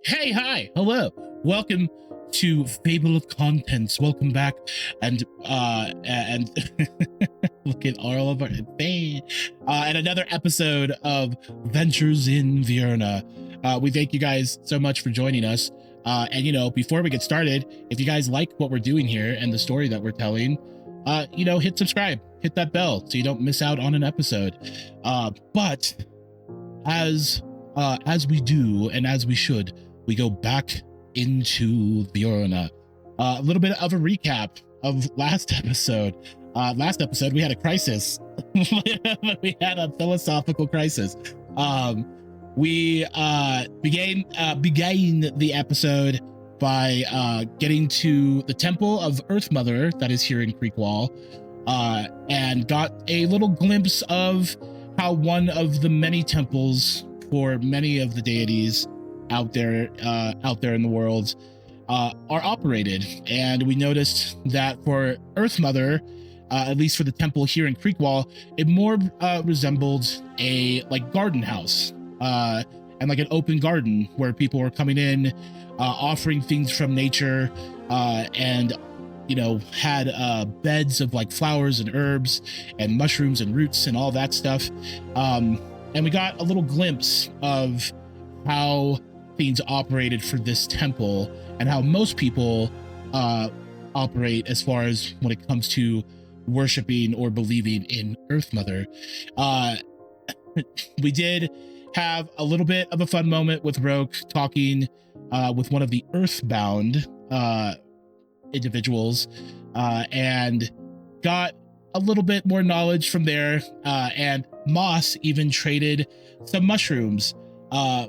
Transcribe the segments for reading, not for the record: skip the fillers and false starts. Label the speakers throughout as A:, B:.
A: Hey, hi, hello, welcome to Fable of Contents. Welcome back, and look at all of our and another episode of Ventures in Veurna. We thank you guys so much for joining us. And before we get started, if you guys like what we're doing here and the story that we're telling, hit subscribe, hit that bell so you don't miss out on an episode. But as we do and as we should, we go back into Veurna. A little bit of a recap of last episode. Last episode, we had a crisis. We had a philosophical crisis. We began the episode by getting to the Temple of Earth Mother that is here in Creekwall, and got a little glimpse of how one of the many temples for many of the deities out there in the world are operated. And we noticed that for Earth Mother, at least for the temple here in Creekwall, it more resembled a garden house, and like an open garden where people were coming in, offering things from nature, and had beds of flowers and herbs and mushrooms and roots and all that stuff. And we got a little glimpse of how things operated for this temple and how most people operate as far as when it comes to worshiping or believing in Earth Mother. We did have a little bit of a fun moment with Roke talking with one of the Earthbound individuals, and got a little bit more knowledge from there, and Moss even traded some mushrooms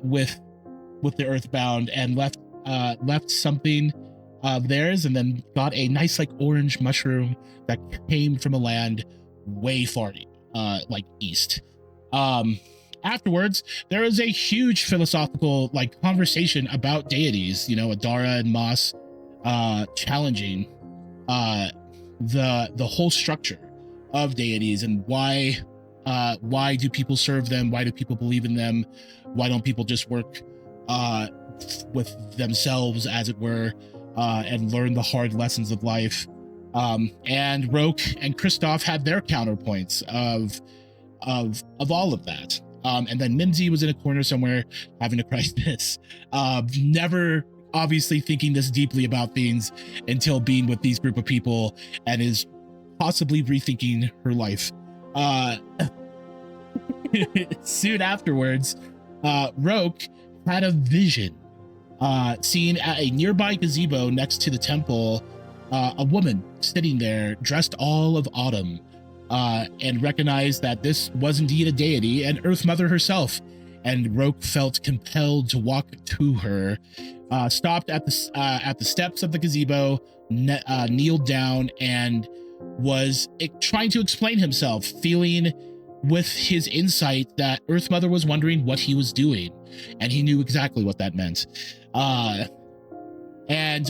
A: with the Earthbound and left something of theirs, and then got a nice orange mushroom that came from a land way far east. Afterwards, there was a huge philosophical conversation about deities. Adara and Moss challenging the whole structure of deities and why do people serve them? Why do people believe in them? Why don't people just work with themselves, as it were, and learn the hard lessons of life? And Roke and Kristoff had their counterpoints of all of that. And then Mimsy was in a corner somewhere having a crisis, never obviously thinking this deeply about things until being with these group of people, and is possibly rethinking her life. Soon afterwards, Roke had a vision, seen at a nearby gazebo next to the temple, a woman sitting there dressed all of autumn, and recognized that this was indeed a deity and Earth Mother herself. And Roke felt compelled to walk to her, stopped at the steps of the gazebo, kneeled down, and was trying to explain himself, feeling with his insight that Earth Mother was wondering what he was doing, and he knew exactly what that meant. And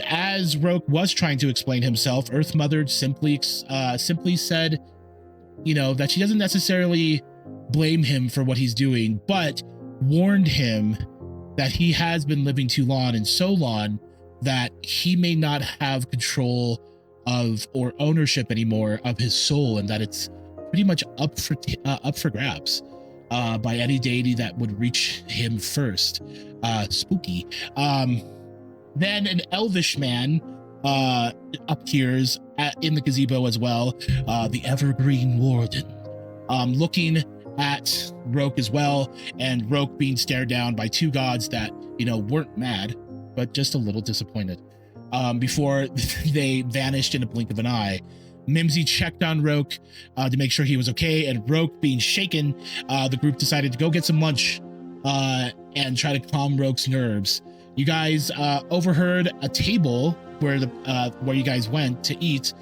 A: as Roke was trying to explain himself, Earth Mother simply said, that she doesn't necessarily blame him for what he's doing, but warned him that he has been living too long and so long that he may not have control of or ownership anymore of his soul, and that it's pretty much up for grabs by any deity that would reach him first. Spooky. Then an elvish man appears in the gazebo as well, the Evergreen Warden, looking at Roke as well, and Roke being stared down by two gods that weren't mad, but just a little disappointed, before they vanished in a blink of an eye. Mimsy checked on Roke to make sure he was okay, and Roke being shaken, the group decided to go get some lunch and try to calm Roke's nerves. You guys overheard a table where you guys went to eat.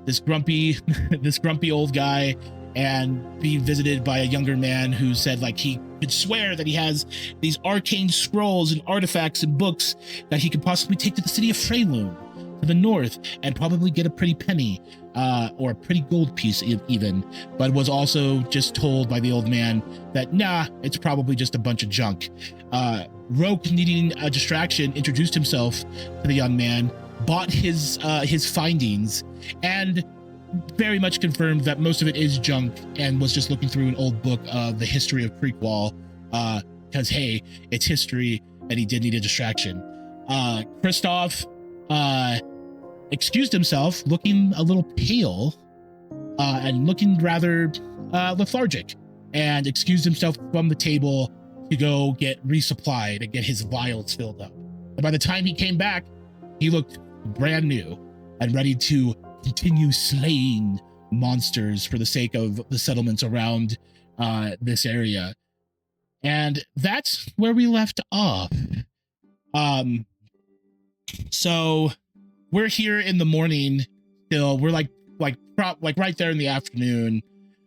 A: This grumpy old guy, and being visited by a younger man who said he could swear that he has these arcane scrolls and artifacts and books that he could possibly take to the city of Freyloon to the north and probably get a pretty penny, or a pretty gold piece even, but was also just told by the old man that, nah, it's probably just a bunch of junk. Roke, needing a distraction, introduced himself to the young man, bought his findings, and very much confirmed that most of it is junk, and was just looking through an old book of the history of Creekwall, because hey, it's history, and he did need a distraction. Kristoff excused himself, looking a little pale, and looking rather lethargic, and excused himself from the table to go get resupplied and get his vials filled up. And by the time he came back, he looked brand new and ready to continue slaying monsters for the sake of the settlements around this area. And that's where we left off. So we're here in the morning still. We're like right there in the afternoon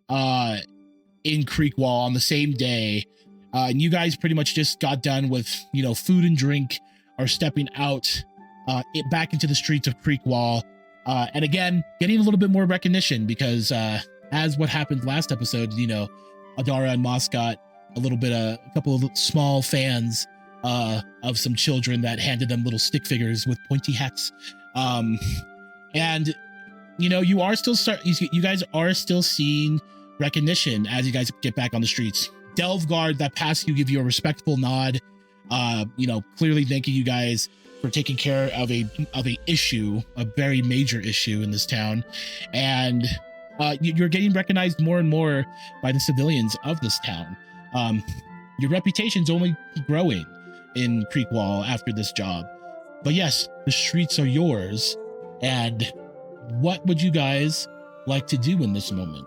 A: in Creekwall on the same day. And you guys pretty much just got done with, food and drink, are stepping out back into the streets of Creekwall. And again, getting a little bit more recognition because as what happened last episode, Adara and Moss got a couple of small fans of some children that handed them little stick figures with pointy hats. And you guys are still seeing recognition as you guys get back on the streets. Delvguard that passed you give you a respectful nod, clearly thanking you guys for taking care of a issue, a very major issue in this town. And you're getting recognized more and more by the civilians of this town. Your reputation's only growing in Creekwall after this job. But yes, the streets are yours. And what would you guys like to do in this moment?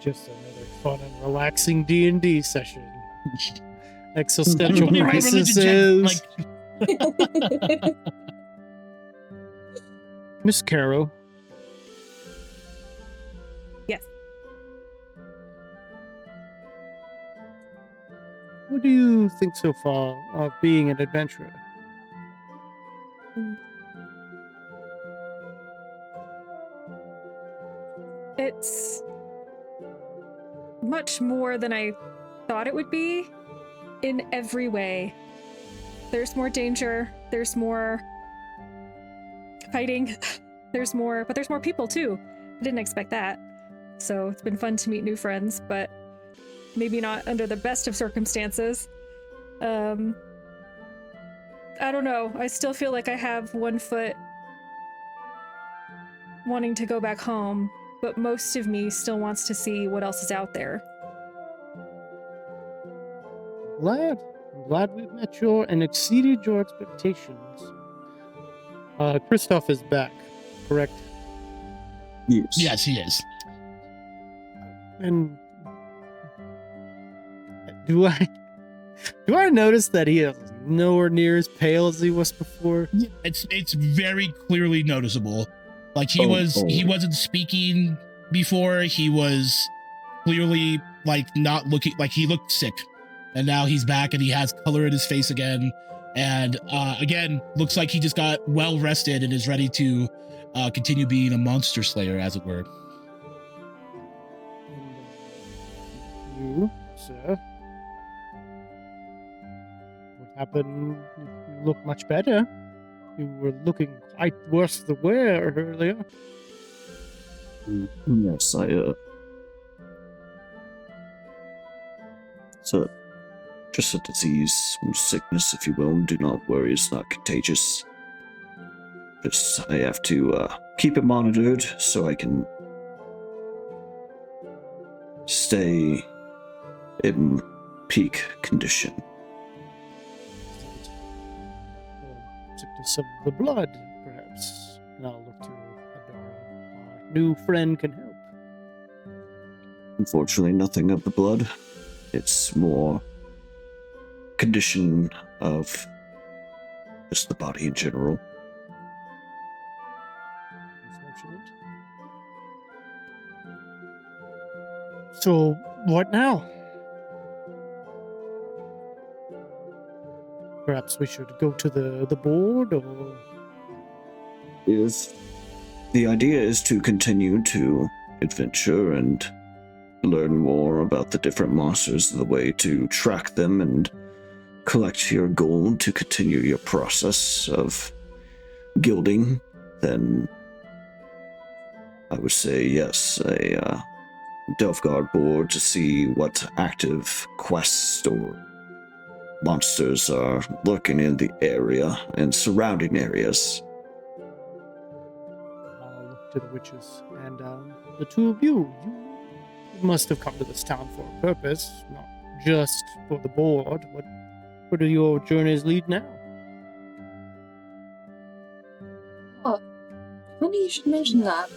B: Just another fun and relaxing D&D session. Existential crises. Miss Caro.
C: Yes.
B: What do you think so far of being an adventurer?
C: It's much more than I thought it would be in every way. There's more danger, there's more fighting, there's more people too. I didn't expect that. So it's been fun to meet new friends, but maybe not under the best of circumstances. I don't know. I still feel like I have one foot wanting to go back home, but most of me still wants to see what else is out there.
B: I'm glad we've met and exceeded your expectations. Kristoff is back, correct?
D: Yes.
A: Yes, he is.
B: And do I notice that he is nowhere near as pale as he was before?
A: It's very clearly noticeable. Like he wasn't speaking before. He was clearly not looking, like he looked sick, and now he's back and he has color in his face again. And again, looks like he just got well rested and is ready to continue being a monster slayer, as it were.
B: You, sir? What happened? You look much better. You were looking quite worse for wear earlier.
D: Yes, so just a disease, some sickness, if you will. Do not worry, it's not contagious. Just I have to keep it monitored so I can stay in peak condition.
B: Sickness of the blood, perhaps. And I'll look to Adara. Our new friend can help.
D: Unfortunately, nothing of the blood. It's more condition of just the body in general.
B: Unfortunate. So, what now? Perhaps we should go to the board, or
D: If the idea is to continue to adventure and learn more about the different monsters, the way to track them and collect your gold to continue your process of guilding, then I would say yes, a Delfgard board to see what active quests or monsters are lurking in the area and surrounding areas.
B: I'll look to the witches. And the two of you must have come to this town for a purpose, not just for the board. Where do your journeys lead now?
E: Oh, funny you should mention that.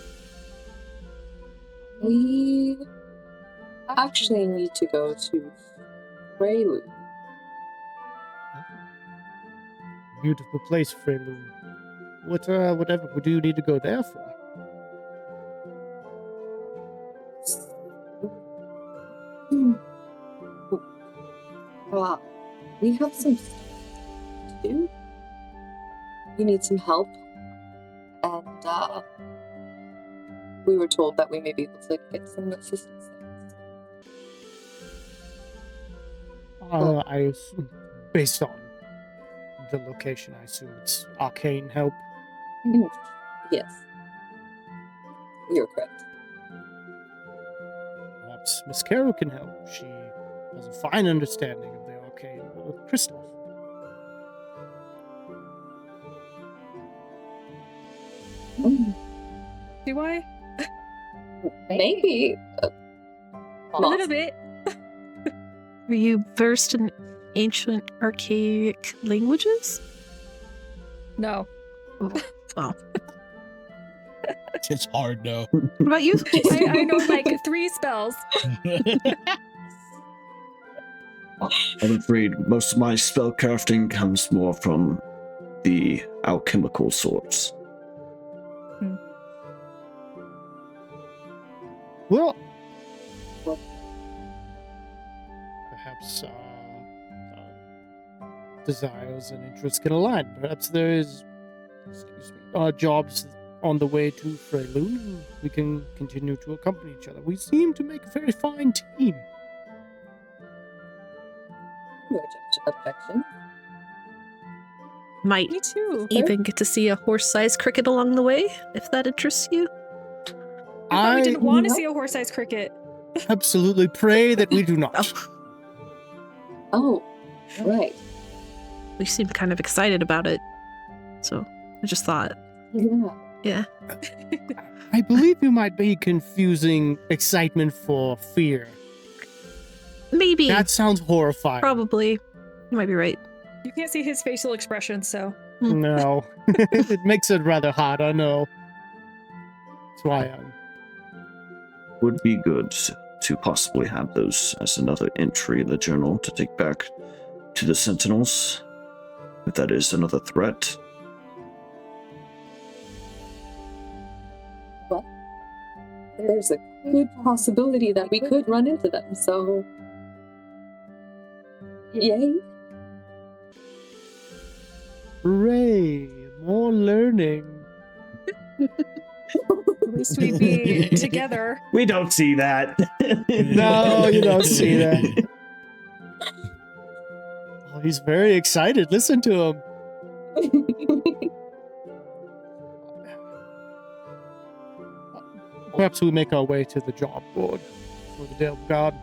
E: We actually need to go to Prelude.
B: Beautiful place, Freylune. Whatever do you need to go there for?
E: We have some stuff to do. We need some help. And, we were told that we may be able to get some assistance there.
B: I assume, based on the location, I assume it's arcane help.
E: Yes. You're correct.
B: Perhaps Miss Carroll can help. She has a fine understanding of the arcane. Or Christoph.
C: Do I?
E: Maybe.
C: A little bit.
F: Are you versed in ancient archaic languages?
C: No.
F: Oh.
A: It's hard, no.
F: What about you?
C: I know like 3 spells.
D: I'm afraid most of my spellcrafting comes more from the alchemical sorts.
B: Well, perhaps desires and interests can align. Perhaps there is, jobs on the way to Freylune. We can continue to accompany each other. We seem to make a very fine team.
E: No objection.
F: Might
C: Me too.
F: even get to see a horse-sized cricket along the way, if that interests you.
C: I thought we didn't want to
E: No.
C: see a horse-sized cricket.
B: Absolutely pray that we do not.
E: Oh, right.
F: We seemed kind of excited about it. So I just thought,
E: Yeah.
F: yeah.
B: I believe you might be confusing excitement for fear.
F: Maybe.
B: That sounds horrifying.
F: Probably. You might be right.
C: You can't see his facial expression, so.
B: No. It makes it rather hard, I know. That's why I'm...
D: Would be good to possibly have those as another entry in the journal to take back to the Sentinels, if that is another threat.
E: Well, there's a good possibility that we could run into them, so. Yay.
B: Hooray! More learning.
C: At least we'd be together.
D: We don't see that.
B: No, you don't see that. Oh, he's very excited. Listen to him. Perhaps we make our way to the job board for the Dale God.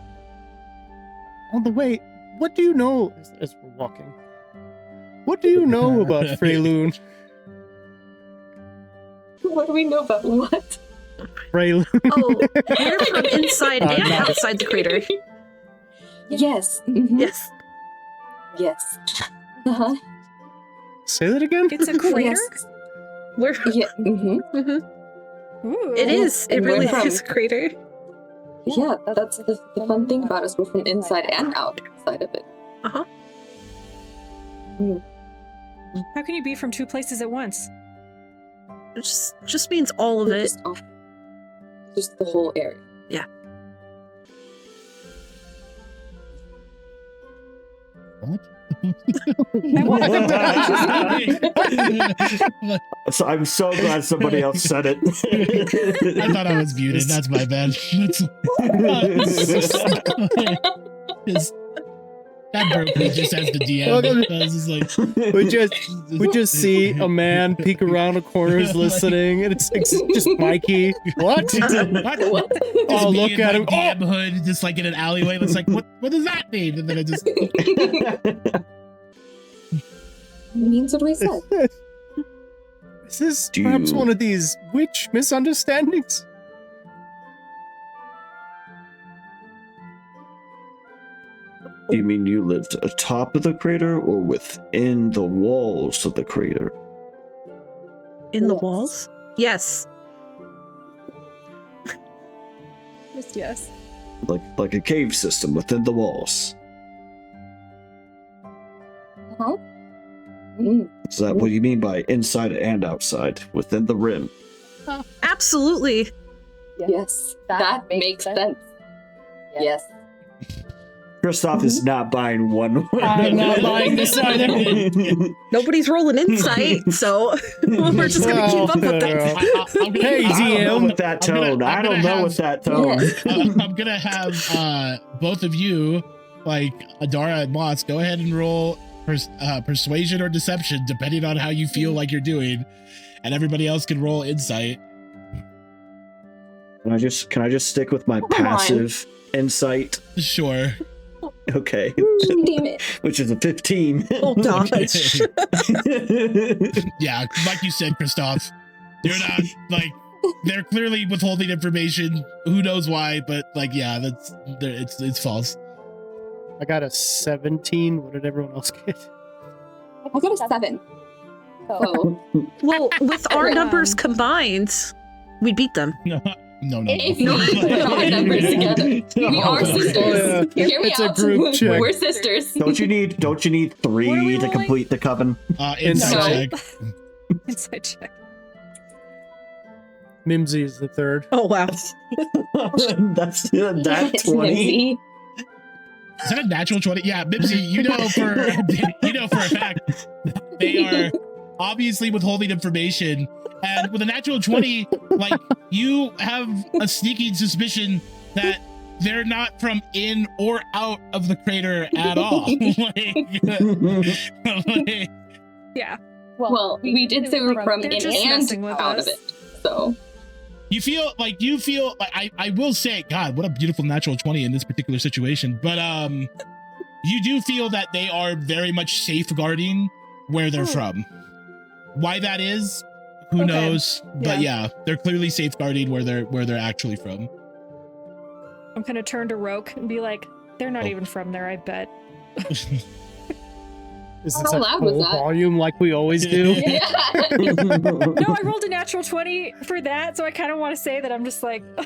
B: On the way, what do you know as we're walking? What do you know about Freylune?
E: What do we know about what?
B: Freylune.
F: Oh, we're from inside and
B: no.
F: outside the crater.
E: Yes. Mhm.
F: Yes.
E: Yes. Uh-huh.
B: Say that again?
C: It's a crater?
E: Yes.
F: We're.
E: Yeah. Mm-hmm.
C: Ooh.
F: It is. It
E: And
F: really
E: we're
F: is a crater.
E: Yeah, that's the fun thing about us. We're from inside and outside of it.
F: Uh huh.
C: How can you be from 2 places at once?
F: It just means all of it.
E: Just the whole area.
A: What?
D: So I'm so glad somebody else said it.
A: I thought I was muted. That's my bad. That broke me just as the DM.
B: Welcome.
A: I was just like,
B: We just see a man peek around a corner, is listening, and it's just Mikey. What?
E: What?
B: Oh,
A: me
B: look
A: in
B: at
A: my
B: him.
A: DM hood, just like in an alleyway. It's like, what does that mean? And then I just,
E: Means what I said.
B: Is this
D: Do
B: perhaps
D: you-
B: one of these witch misunderstandings?
D: Do you mean you lived atop of the crater or within the walls of the crater?
F: In the
E: Yes.
F: walls? Yes.
C: Just yes.
D: Like a cave system within the walls.
E: Huh? Mm.
D: Is that what you mean by inside and outside, within the rim?
F: Absolutely.
E: Yes, that makes sense. Yes.
D: Kristoff is not buying one.
B: I'm not buying this either.
F: Nobody's rolling insight, so we're just gonna keep up with
B: Oh,
F: it.
A: I'm gonna,
B: Hey,
D: I don't know
B: ZM.
D: with that
A: I'm gonna-
D: tone.
A: I'm
D: I don't
A: gonna
D: know
A: have-
D: with that tone.
A: I'm gonna have both of you, like Adara and Moss, go ahead and roll persuasion or deception, depending on how you feel like you're doing, and everybody else can roll insight.
D: Can I just stick with my
E: on.
D: passive insight?
A: Sure.
D: Okay.
E: Damn it.
D: Which is a 15.
F: Oh gosh.
A: Yeah, like you said, Christoph, you're not like they're clearly withholding information. Who knows why? But like, yeah, it's false.
B: I got a 17. What did everyone else get?
E: I got a 7. Oh.
F: Well, with our
C: Um,
F: numbers combined, we beat them.
A: No.
E: If you put our numbers together, we are sisters. Hear me
B: It's a
E: out.
B: group check.
E: We're sisters.
D: Don't you need
C: What are
D: 3
C: we
D: to
C: rolling?
D: complete the coven?
A: Insight check.
C: Inside check.
B: Mimsy is the third.
F: Oh wow.
D: That's that 20.
A: Is that a natural 20? Yeah, Mimsy, you know for a fact they are obviously withholding information, and with a natural 20, like you have a sneaking suspicion that they're not from in or out of the crater at all. like,
C: Yeah.
E: Well, we did say we were from
C: They're
E: in
C: just messing
E: and
C: with
E: out
C: us.
E: of it. So,
A: you feel like I will say, God, what a beautiful natural 20 in this particular situation. But you do feel that they are very much safeguarding where they're from. Why that is, who
C: Okay.
A: knows? But yeah, they're clearly safeguarding where they're actually from.
C: I'm gonna turn to Roke and be like, they're not
A: Oh.
C: even from there, I bet.
B: Is
E: How
B: this a
E: loud was
B: full
E: that?
B: volume like we always do?
E: yeah.
C: No, I rolled a natural 20 for that, so I kind of want to say that I'm just like
A: Go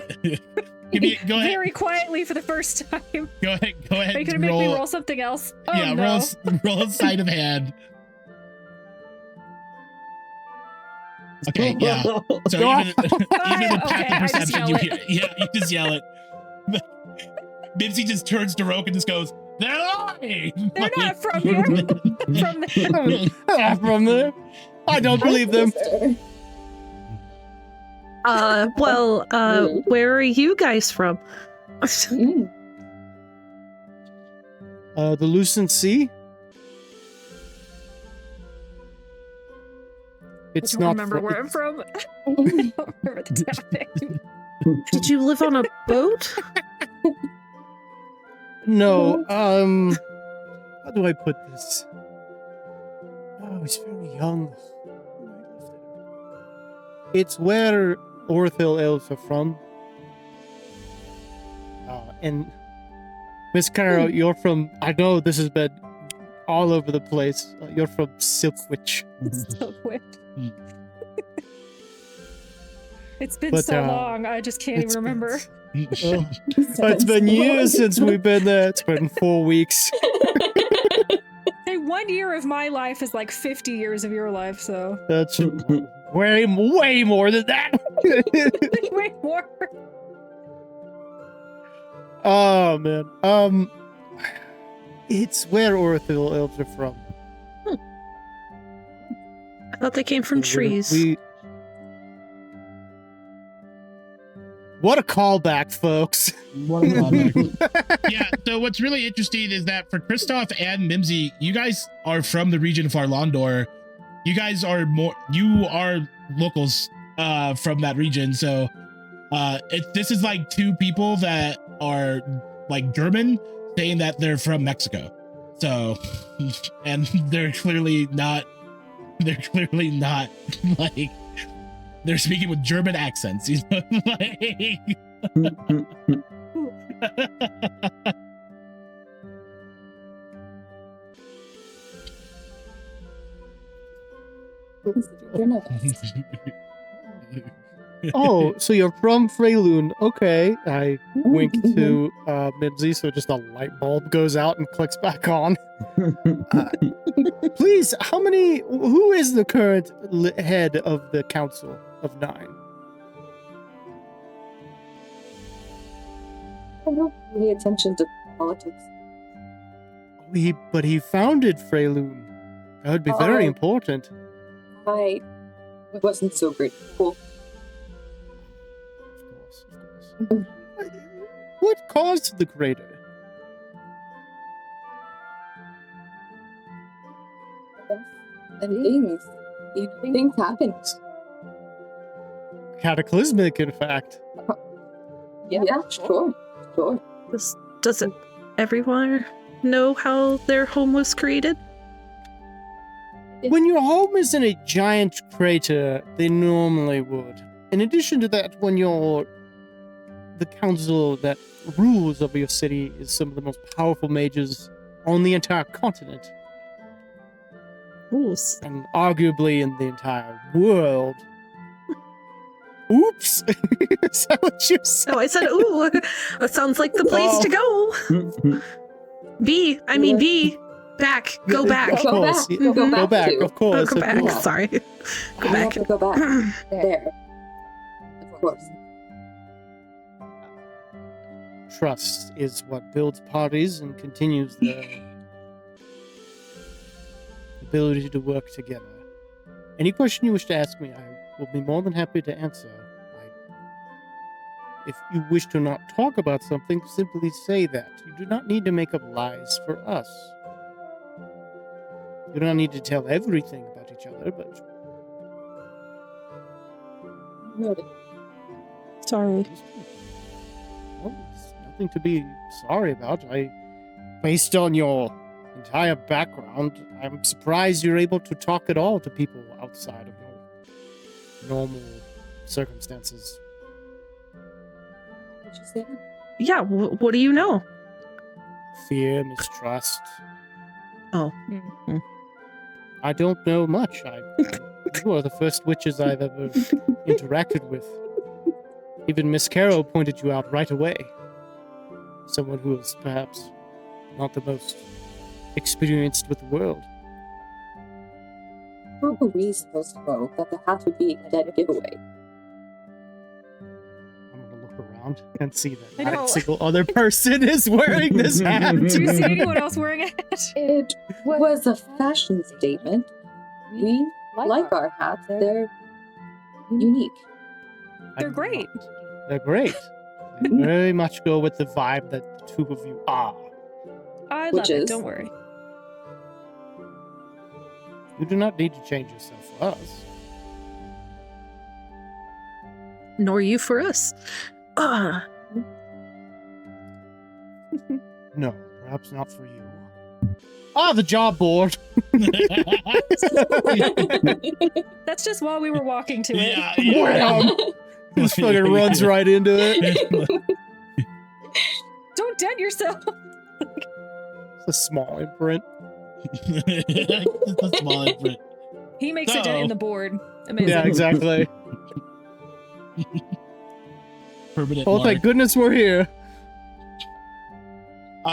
A: ahead.
C: very quietly for the first time.
A: Go ahead.
C: Are you gonna make me roll something else? Oh,
A: Yeah,
C: no.
A: roll sleight of hand. Okay, yeah. So even with
C: Okay,
A: passive
C: I just
A: perception,
C: yell
A: you
C: it.
A: hear, yeah, you just yell it. Mimsy just turns to Roke and just goes, "They're lying."
C: They're not from here. From the
B: From there? I don't believe them.
F: Where are you guys from?
E: Mm.
B: The Lucent Sea? It's
C: I don't
B: not
C: remember
B: fr-
C: where I'm from. I don't remember the town name.
F: Did you live on a boat?
B: No, how do I put this? Oh, he's very young. It's where Orthil elves are from. And Miss Caro, you're from, I know this has been all over the place. You're from Silkwitch.
C: So quick. It's been
B: But,
C: so long, I just can't even
B: it's been-
C: remember.
B: It's been years since we've been there. It's been 4 weeks.
C: Hey, 1 year of my life is like 50 years of your life, so
B: That's way more than that.
C: way more.
B: It's where Orithil elves are from.
F: I thought they came from trees.
B: What a callback, folks.
A: What a callback. Yeah, so what's really interesting is that for Kristoff and Mimsy, you guys are from the region of Farlandor. You guys are locals from that region. So this is like two people that are like German saying that they're from Mexico. So, and they're clearly not like, they're speaking with German accents, you know, like.
B: Oh, so you're from Freylun. Okay. I wink to Mimsy, so just a light bulb goes out and clicks back on. Please, who is the current head of the Council of Nine?
E: I don't pay attention to politics.
B: But he founded Freylun. That would be very important.
E: I wasn't so grateful.
B: Of course. What caused the crater?
E: And things happened.
B: Cataclysmic, in fact.
E: Yeah, sure.
F: Doesn't everyone know how their home was created?
B: When your home is in a giant crater, they normally would. In addition to that, when the council that rules over your city is some of the most powerful mages on the entire continent.
F: Rules.
B: And arguably in the entire world. Oops! Is that what you said?
F: Oh, I said, ooh, that sounds like the place to go. B. Back. Go back.
E: Go back.
B: Go back, of course.
F: Go back.
E: course.
F: Sorry. Go
E: I
F: back.
E: have to go back. There. Of course.
B: Trust is what builds parties and continues the ability to work together. Any question you wish to ask me, I will be more than happy to answer. If you wish to not talk about something, simply say that. You do not need to make up lies for us. You do not need to tell everything about each other, but...
E: Noted.
F: Sorry.
B: Well, it's nothing to be sorry about. Based on your entire background, I'm surprised you're able to talk at all to people outside of your normal circumstances.
E: What'd you say?
F: Yeah, what do you know?
B: Fear, mistrust.
F: Oh.
B: I don't know much. You are the first witches I've ever interacted with. Even Miss Carroll pointed you out right away. Someone who is perhaps not the most experienced with the world.
E: How are we supposed to know that the hat would be a dead giveaway?
B: I'm gonna look around and see that
C: I
B: not
C: know.
B: a single other person is wearing this hat.
C: Do you see anyone else wearing a hat?
E: It was a fashion statement. We like our hats. They're unique.
C: They're great.
B: They're great. They very much go with the vibe that the two of you are.
C: I love
E: Which
C: it.
E: is-
C: Don't worry.
B: You do not need to change yourself for us.
F: Nor you for us.
B: No, perhaps not for you. The job board.
C: That's just while we were walking to it.
A: Yeah.
B: Just fucking runs right into it.
C: Don't dent yourself.
B: It's a small imprint.
A: It's a small imprint.
C: He makes a dent in the board. Amazing.
B: Yeah, exactly.
A: Permanent
B: Oh,
A: mark.
B: thank goodness we're here.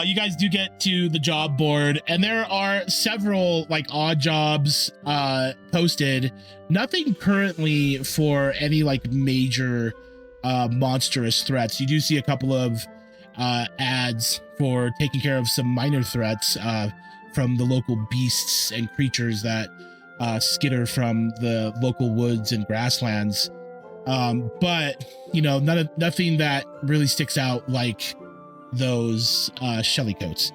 A: You guys do get to the job board, and there are several like odd jobs posted. Nothing currently for any like major monstrous threats. You do see a couple of ads for taking care of some minor threats from the local beasts and creatures that skitter from the local woods and grasslands. But nothing that really sticks out like those Shellycoats.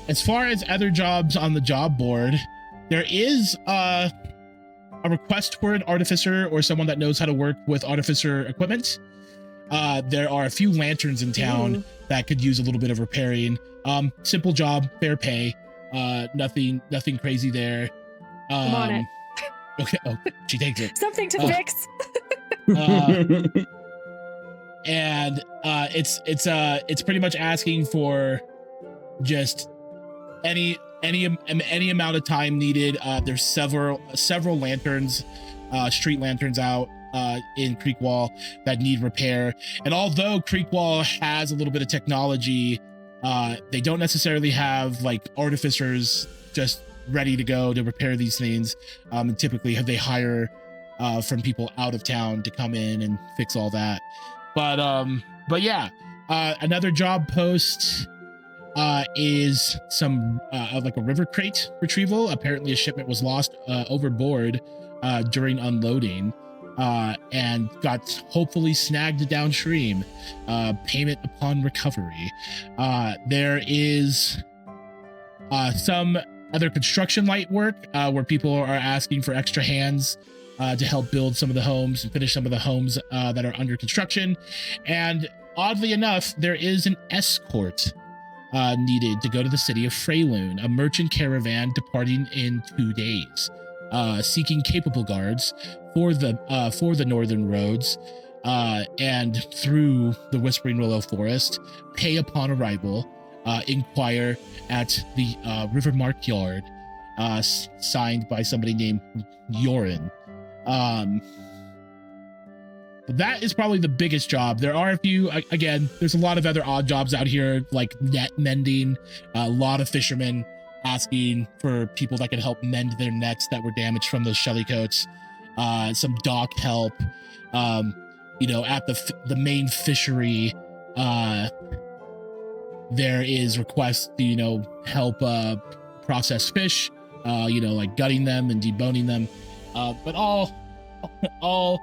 A: As far as other jobs on the job board, there is a request for an artificer or someone that knows how to work with artificer equipment. There are a few lanterns in town that could use a little bit of repairing. Simple job, fair pay. Nothing crazy there.
C: I'm on it.
A: Okay. Oh, she takes it.
C: Something to fix.
A: And it's pretty much asking for just any amount of time needed. There's several lanterns, street lanterns out in Creekwall that need repair. And although Creekwall has a little bit of technology, they don't necessarily have like artificers just ready to go to repair these things. And typically they hire from people out of town to come in and fix all that. But yeah, another job post is some like a river crate retrieval. Apparently a shipment was lost overboard during unloading and got hopefully snagged downstream. Payment upon recovery. There is some other construction light work where people are asking for extra hands to help build some of the homes and finish some of the homes that are under construction. And oddly enough, there is an escort needed to go to the city of Freyloon, a merchant caravan departing in 2 days, seeking capable guards for the northern roads and through the Whispering Willow Forest. Pay upon arrival. Inquire at the Rivermark Yard, signed by somebody named Yorin. That is probably the biggest job. There are a few, again, there's a lot of other odd jobs out here, like net mending. A lot of fishermen asking for people that can help mend their nets that were damaged from those Shellycoats. Some dock help. At the main fishery, there is requests to, help process fish, like gutting them and deboning them. But all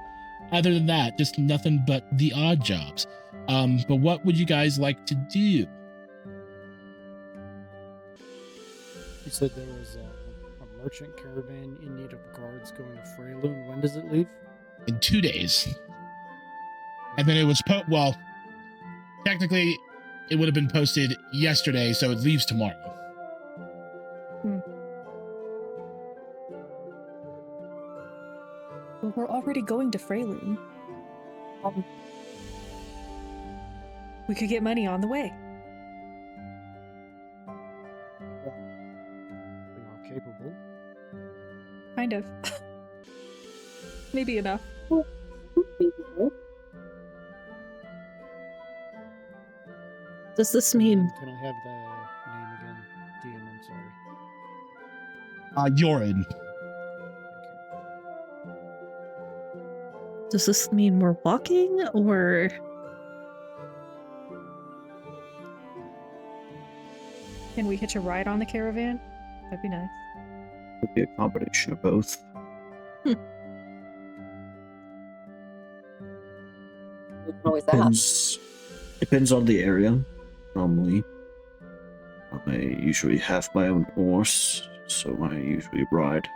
A: other than that, just nothing but the odd jobs. But what would you guys like to do?
B: You said there was a merchant caravan in need of guards going to Freyloon. When does it leave?
A: In 2 days. And then it was technically it would have been posted yesterday, so it leaves tomorrow.
C: Well, we're already going to Freyloon. We could get money on the way.
B: We are capable.
C: Kind of. Maybe enough.
F: Does this mean
B: Can I have the name again? DM, I'm sorry.
A: Yorin.
F: Does this mean we're walking, or
C: Can we hitch a ride on the caravan? That'd be nice.
D: Could be a combination of both.
E: We can always ask.
D: Depends on the area. Normally, I usually have my own horse, so I usually ride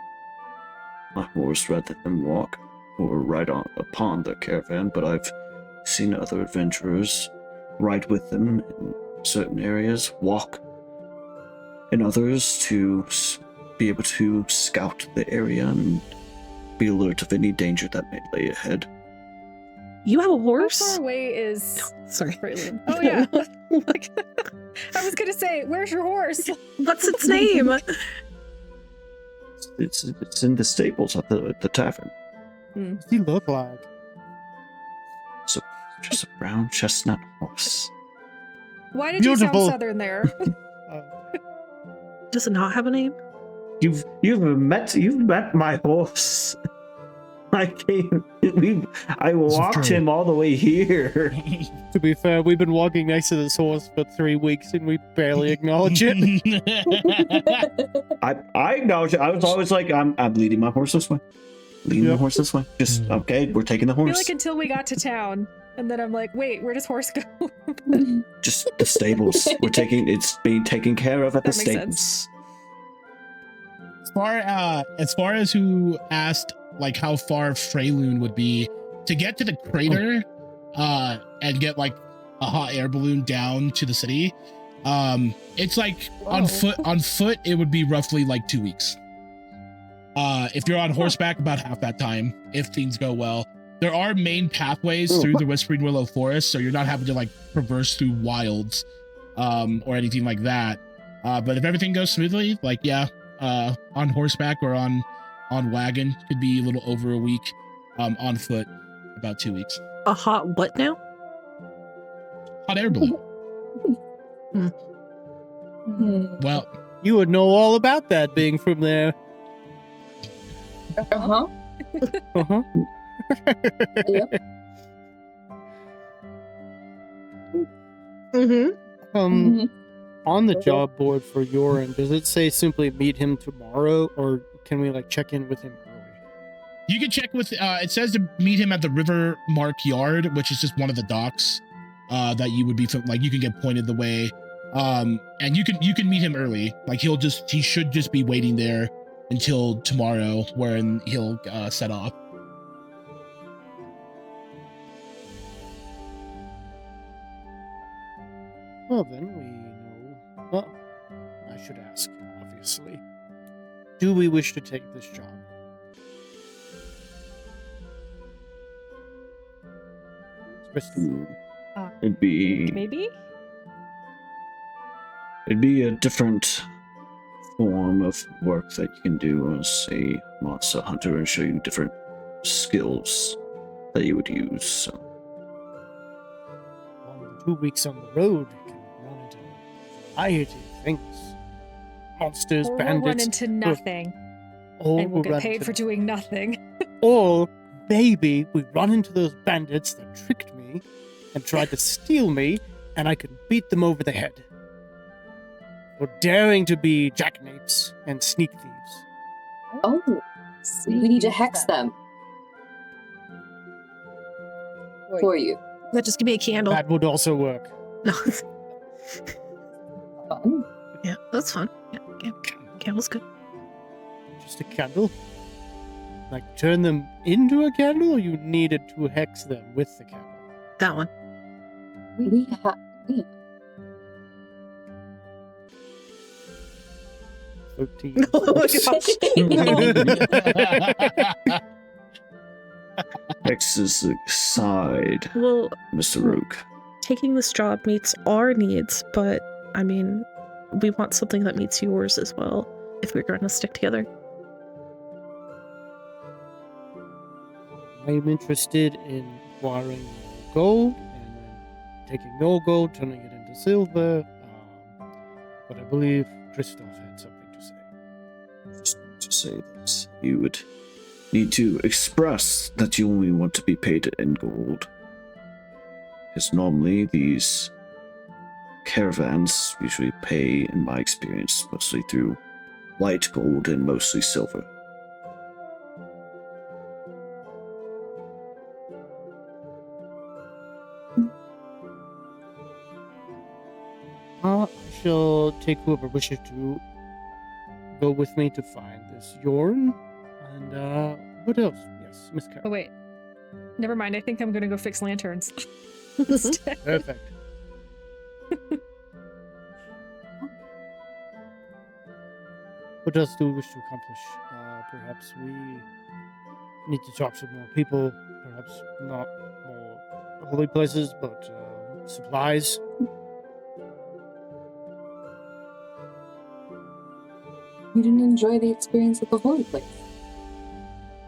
D: my horse rather than walk or ride upon the caravan. But I've seen other adventurers ride with them in certain areas, walk in others to be able to scout the area and be alert of any danger that may lay ahead.
F: you have a
C: How
F: horse?
C: far away is
F: Sorry.
C: Freyloon? Oh yeah. I was gonna say, where's your horse?
F: What's its name?
D: It's in the stables at the tavern.
B: What does he look like?
D: So just a brown chestnut horse.
C: Why did you
B: Beautiful.
C: sound southern there?
F: Does it not have a name?
D: You've met my horse. I came. I walked
A: true.
D: him all the way here.
B: To be fair, we've been walking next to this horse for 3 weeks and we barely acknowledge it.
D: I acknowledge it. I was always like, I'm leading my horse this way. Leading the
B: Yep.
D: horse this way. Just okay. We're taking the
C: I feel
D: horse.
C: like until we got to town, and then I'm like, wait, where does horse go?
D: Just the stables. It's being taken care of at the
C: That makes
D: stables.
C: sense.
A: As far as who asked like how far Freyloon would be to get to the crater, and get like a hot air balloon down to the city, it's like on foot it would be roughly like 2 weeks. If you're on horseback, about half that time if things go well. There are main pathways through the Whispering Willow Forest, so you're not having to like traverse through wilds or anything like that. But if everything goes smoothly, like on horseback or on wagon, could be a little over a week. On foot, about 2 weeks.
F: A hot what now?
A: Hot air balloon. Well,
B: You would know all about that being from there.
E: Uh-huh.
B: Uh-huh.
E: Yep.
F: Mm-hmm.
B: On the job board for Yorin, does it say simply meet him tomorrow, or can we like check in with him early?
A: you can check with. It says to meet him at the River Mark Yard, which is just one of the docks that you would be like. You can get pointed the way, and you can meet him early. Like he should just be waiting there until tomorrow, when he'll set off.
B: Well, then we know. Well, I should ask, obviously. Do we wish to take this job? Crystal.
D: It'd be
C: Maybe?
D: a different form of work that you can do as a monster hunter and show you different skills that you would use. So.
B: Well, 2 weeks on the road can run into a variety of things. Monsters,
C: Or we'll
B: bandits.
C: run into nothing,
B: or
C: and we'll get
B: run
C: paid
B: into-
C: for doing nothing.
B: Or maybe we run into those bandits that tricked me and tried to steal me, and I can beat them over the head. For daring to be jackanapes and sneak thieves.
E: Oh, we need to hex them for you.
F: That just give me a candle.
B: That would also work.
F: No.
E: Fun.
F: Yeah, that's fun. Yeah, candle's good.
B: Just a candle? Like turn them into a candle, or you needed to hex them with the candle?
F: That one.
E: We have.
B: 13.
F: Oh my gosh.
D: X's aside,
F: Well,
D: Mr. Rook.
F: taking this job meets our needs, but I mean, we want something that meets yours as well if we're going to stick together.
B: I'm interested in acquiring gold and then taking your gold, turning it into silver. But I believe Christoph had something to say.
D: Just to say that you would need to express that you only want to be paid in gold. Because normally these caravans usually pay, in my experience, mostly through light gold and mostly silver.
B: I shall take whoever wishes to go with me to find this Yorn. And what else? Yes, Miss
C: Oh
B: Carol.
C: wait, never mind. I think I'm gonna go fix lanterns.
B: Perfect. What else do we wish to accomplish? Perhaps we need to talk to more people. Perhaps not more holy places, but supplies.
E: You didn't enjoy the experience at the holy place.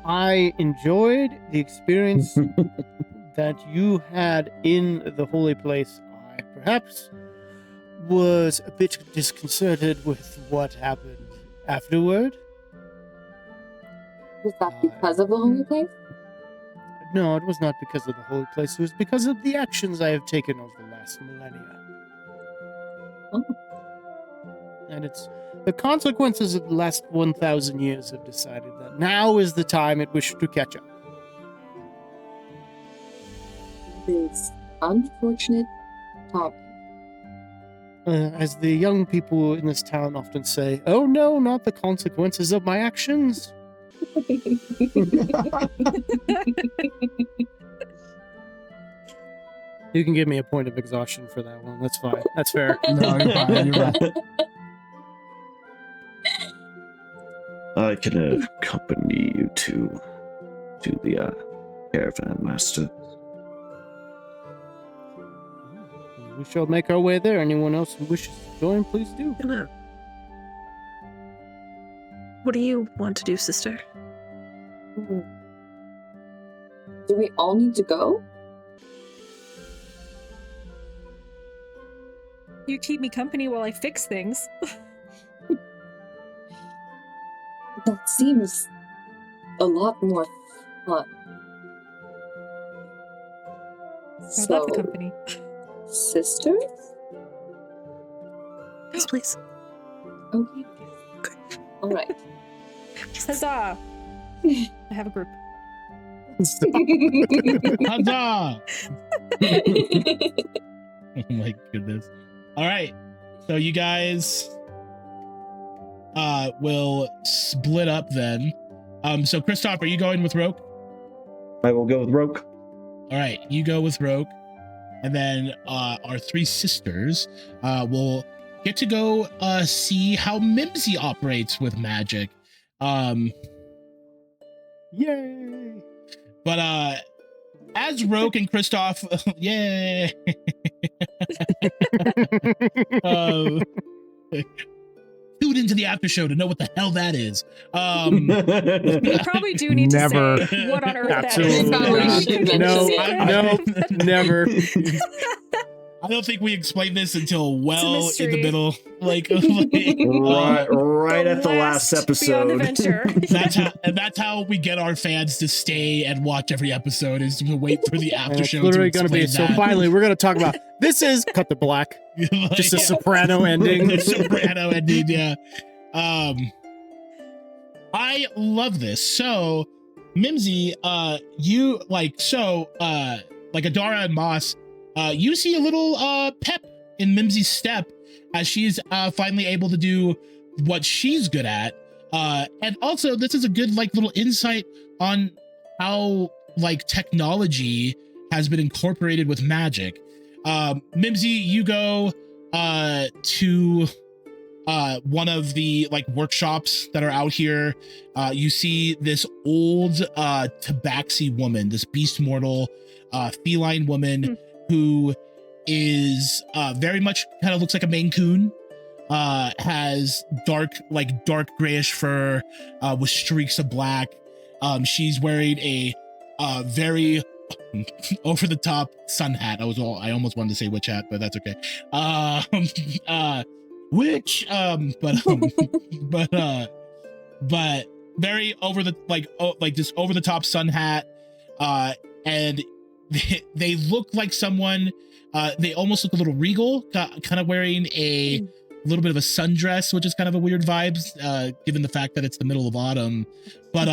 B: I enjoyed the experience that you had in the holy place. I perhaps was a bit disconcerted with what happened afterward.
E: Was that because of the holy place?
B: No, it was not because of the holy place. It was because of the actions I have taken over the last millennia.
E: Oh.
B: And it's the consequences of the last 1,000 years have decided that now is the time at which to catch up.
E: It is unfortunate timing.
B: As the young people in this town often say, oh no, not the consequences of my actions. You can give me a point of exhaustion for that one. That's fine. That's fair.
A: No, you're fine. You're fine.
D: I can accompany you to the caravan, master.
B: We shall make our way there. Anyone else who wishes to join, please do.
F: Hello. What do you want to do, sister?
E: Do we all need to go?
C: You keep me company while I fix things.
E: That seems a lot more fun.
C: I love the company.
E: Sisters?
F: Yes, please.
E: Okay. All right.
C: Huzzah! I have a group.
A: Huzzah! Oh my goodness. All right. So you guys will split up then. So Kristoff, are you going with Roke?
D: I will go with Roke.
A: All right, you go with Roke. And then our three sisters will get to go see how Mimsy operates with magic.
B: Yay!
A: But as Roke and Kristoff, yay! Tune into the after show to know what the hell that is.
C: We probably do need
B: Never.
C: to say what on earth
B: Absolutely
C: that is.
B: No, never.
A: I don't think we explained this until well in
C: mystery.
A: the middle, like
D: right at the last
C: Beyond
D: episode.
C: Adventure.
A: that's how we get our fans to stay and watch every episode, is to wait for the after
B: And
A: show.
B: it's literally
A: to
B: going to be, so
A: explain that.
B: finally we're going to talk about, this is, cut the black, just a soprano ending.
A: Soprano ending, yeah. I love this. So, Mimsy, you like Adara and Moss, you see a little pep in Mimsy's step as she's finally able to do what she's good at. And also, this is a good little insight on how technology has been incorporated with magic. Mimsy, you go to one of the workshops that are out here. You see this old tabaxi woman, this beast mortal feline woman who is very much kind of looks like a Maine Coon, has dark grayish fur with streaks of black. She's wearing a very over the top sun hat. I almost wanted to say witch hat, but that's okay. Witch, but very over the just over the top sun hat, and they look like someone. They almost look a little regal, kind of wearing a little bit of a sundress, which is kind of a weird vibes, given the fact that it's the middle of autumn. But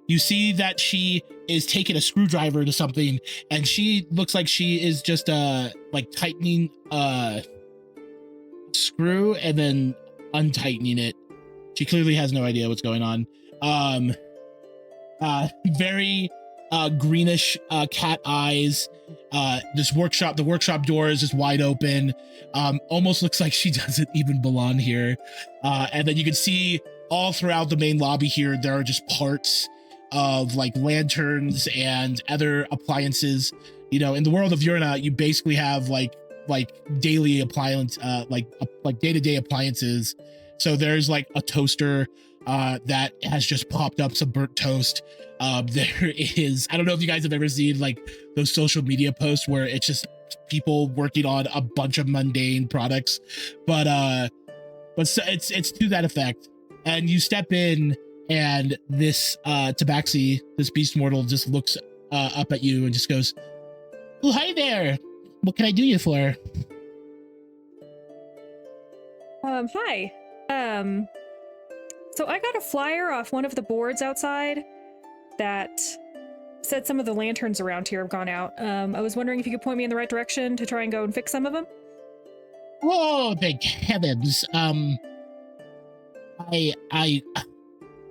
A: you see that she is taking a screwdriver to something, and she looks like she is just tightening a screw and then untightening it. She clearly has no idea what's going on. Very greenish cat eyes. The workshop door is just wide open. Almost looks like she doesn't even belong here. And then you can see all throughout the main lobby here, there are just parts of lanterns and other appliances. You know, in the world of Veurna, you basically have daily appliance, day-to-day appliances. So there's a toaster that has just popped up some burnt toast. There is, I don't know if you guys have ever seen those social media posts where it's just people working on a bunch of mundane products, but so it's to that effect. And you step in, and this tabaxi, this beast mortal, just looks up at you and just goes, "Oh, hi there. What can I do you for?"
C: Hi. So I got a flyer off one of the boards outside that said some of the lanterns around here have gone out. I was wondering if you could point me in the right direction to try and go and fix some of them.
A: Oh, thank heavens. I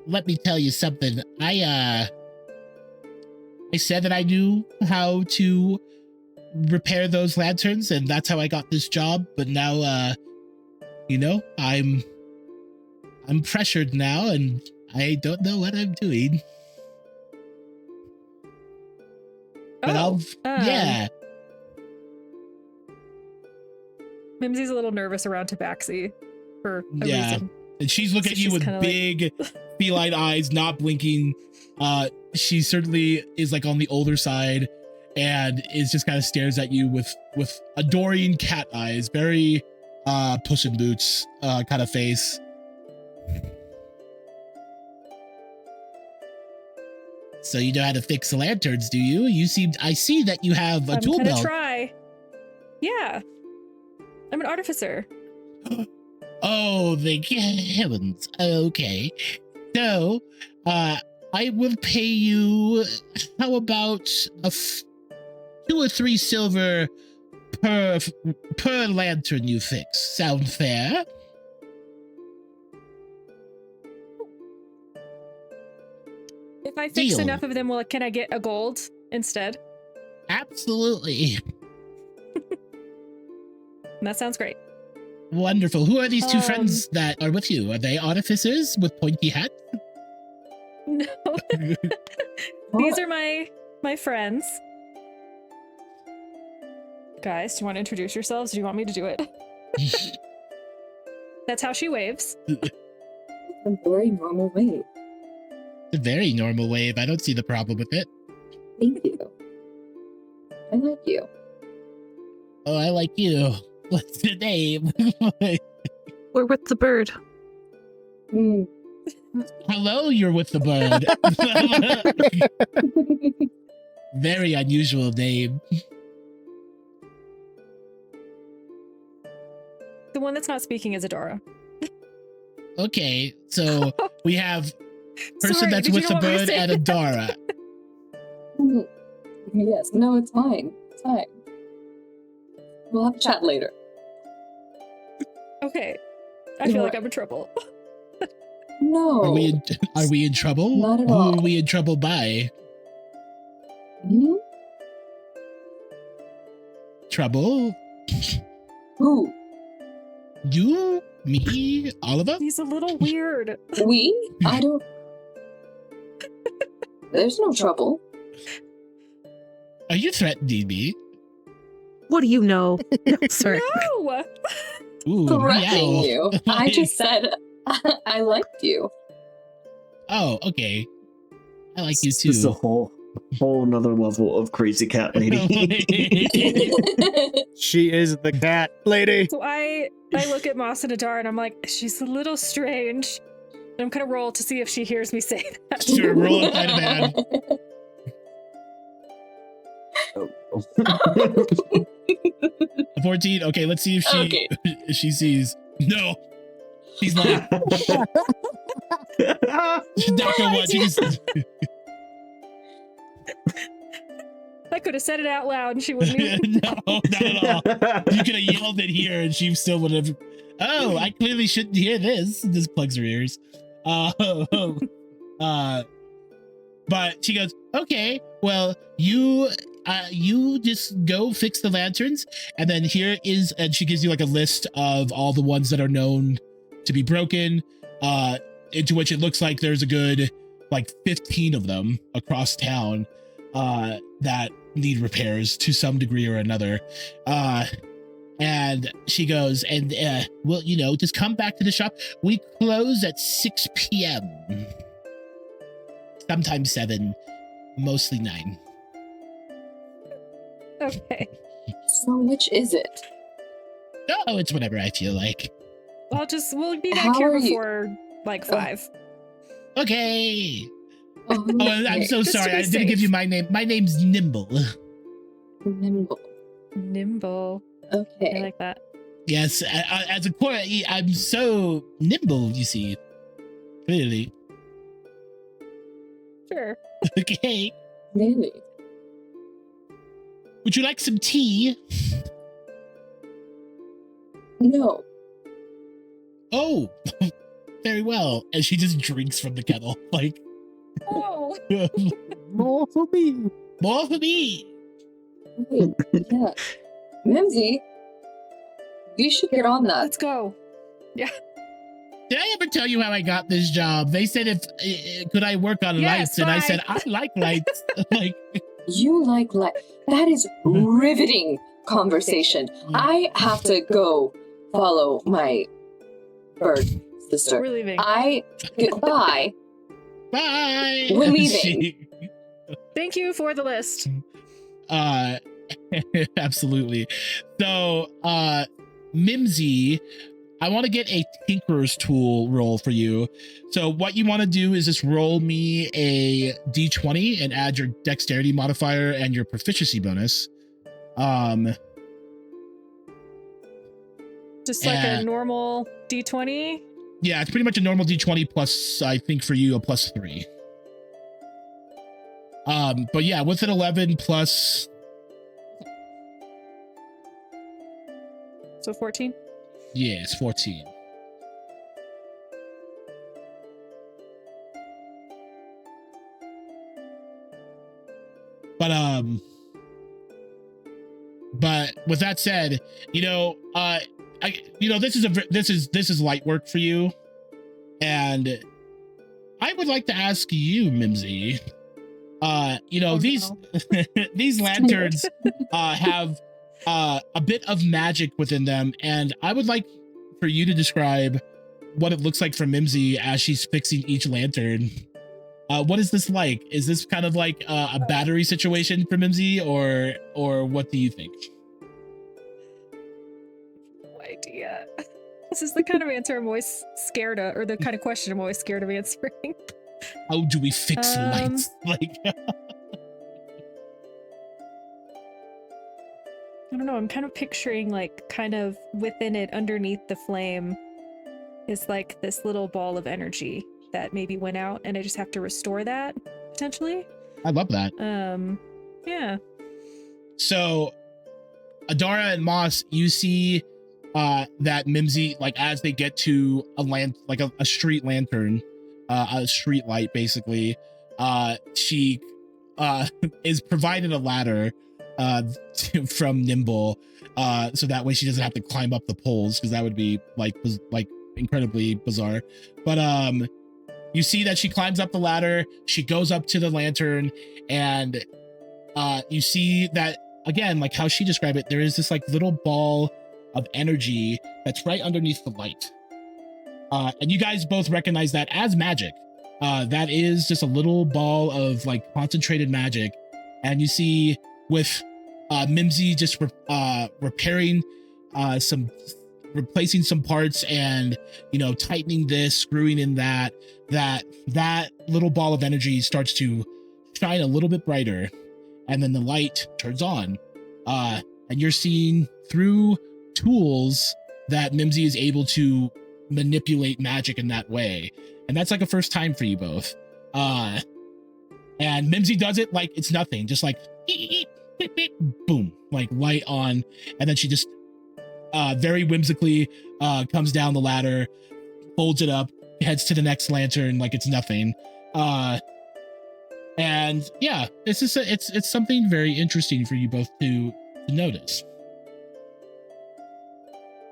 A: let me tell you something. I said that I knew how to repair those lanterns, and that's how I got this job. But now, I'm pressured now, and I don't know what I'm doing. But yeah.
C: Mimsy's a little nervous around Tabaxi for a reason.
A: And she's looking at you with big feline eyes, not blinking. She certainly is like on the older side and is just kind of stares at you with adoring cat eyes, very Puss in Boots kind of face. So you know how to fix the lanterns, do you? I see that you have a tool belt. I'm gonna try.
C: Yeah. I'm an artificer.
A: Oh, thank heavens. Okay. So, I will pay you, how about 2 or 3 silver per lantern you fix? Sound fair?
C: If I fix enough of them, can I get a gold instead?
A: Absolutely.
C: That sounds great.
A: Wonderful. Who are these 2 friends that are with you? Are they artificers with pointy hats?
C: No. These are my friends. Guys, do you want to introduce yourselves? Do you want me to do it? That's how she waves.
E: A very normal wave.
A: A very normal wave. I don't see the problem with it.
E: Thank you. I like you.
A: Oh, I like you. What's the name?
F: We're with the bird.
A: Hello, you're with the bird. Very unusual name.
C: The one that's not speaking is Adora.
A: Okay, so we have person that's with the bird and Adora.
E: Yes, no, it's fine. It's fine. We'll have a chat later.
C: Okay. I feel like I'm in trouble.
E: No.
A: Are we in trouble?
E: Not at
A: Who
E: all.
A: are we in trouble by?
E: You?
A: Trouble?
E: Who?
A: You? Me? Oliver?
C: He's a little weird.
E: We? I don't... There's no trouble.
A: Are you threatening me?
F: What do you know? No, sorry.
C: No!
A: Ooh,
E: Threatening
A: meow.
E: you. I just said I liked you.
A: Oh, okay. I like you too.
D: This is a whole nother level of crazy cat lady.
B: She is the cat lady.
C: So I look at Moss and Adar and I'm like, she's a little strange. And I'm gonna roll to see if she hears me say that.
A: Sure, roll a sleight of hand. 14. Okay, let's see if she if she sees. No, she's like. Not gonna watch.
C: I could have said it out loud and she wouldn't even.
A: No, not at all. You could have yelled it here and she still would have. Oh, I clearly shouldn't hear this. This plugs her ears. But she goes, okay, well, you just go fix the lanterns, and then here is, and she gives you like a list of all the ones that are known to be broken, into which it looks like there's a good like 15 of them across town that need repairs to some degree or another. And she goes, and well, just come back to the shop. We close at 6 p.m. Sometimes 7, mostly 9.
C: Okay.
E: So which is it?
A: Oh, it's whatever I feel like.
C: We'll be back
E: How
C: here
E: are you?
C: before like 5.
A: Okay. Oh, I'm so
C: Just to
A: sorry.
C: be
A: I didn't give
C: safe.
A: you my name. My name's Nimble.
E: Nimble.
C: Nimble. I
E: Okay.
C: like that.
A: Yes, as a core, I'm so nimble, you see. Clearly.
C: Sure.
A: Okay.
E: Really?
A: Would you like some tea?
E: No.
A: Oh, very well. And she just drinks from the kettle. Like,
C: Oh.
B: More for me.
A: more for me.
E: Wait, yeah. Mimsy, you should get on that.
C: Let's go.
A: Did I ever tell you how I got this job? They said if could I work on
C: Yes,
A: lights, and I
C: bye.
A: said I like lights. Like,
E: You like that is riveting conversation. I have to go follow my bird sister.
C: We're leaving.
E: Goodbye.
A: bye.
E: We're leaving.
C: Thank you for the list.
A: Absolutely. So, Mimsy, I want to get a Tinkerer's Tool roll for you. So what you want to do is just roll me a d20 and add your dexterity modifier and your proficiency bonus.
C: Just like a normal D20.
A: Yeah, it's pretty much a normal d20 plus, I think for you, a +3. But yeah, with an 11 plus,
C: So 14.
A: yeah, it's 14. But with that said, this is light work for you, and I would like to ask you, Mimsy. These these lanterns have a bit of magic within them, and I would like for you to describe what it looks like for Mimsy as she's fixing each lantern. What is this like? Is this kind of like a battery situation for Mimsy, or what do you think?
C: No idea. This is the kind of answer I'm always scared of, or the kind of question I'm always scared of answering.
A: How do we fix lights? Like,
C: I don't know. I'm kind of picturing like kind of within it, underneath the flame, is like this little ball of energy that maybe went out, and I just have to restore that potentially.
A: I love that.
C: Yeah.
A: So, Adara and Moss, you see that Mimsy, like as they get to a street lantern, a street light, basically, she is provided a ladder from Nimble, so that way she doesn't have to climb up the poles, because that would be like incredibly bizarre. But you see that she climbs up the ladder, she goes up to the lantern, and you see that, again, like how she described it, there is this like little ball of energy that's right underneath the light. And you guys both recognize that as magic. That is just a little ball of like concentrated magic. And you see with Mimsy just repairing replacing some parts, and tightening this, screwing in that little ball of energy starts to shine a little bit brighter, and then the light turns on, and you're seeing through tools that Mimsy is able to manipulate magic in that way. And that's like a first time for you both. And Mimsy does it like it's nothing, just like beep, beep, beep, boom, like light on. And then she just very whimsically comes down the ladder, folds it up, heads to the next lantern like it's nothing. And yeah, it's just it's something very interesting for you both to notice.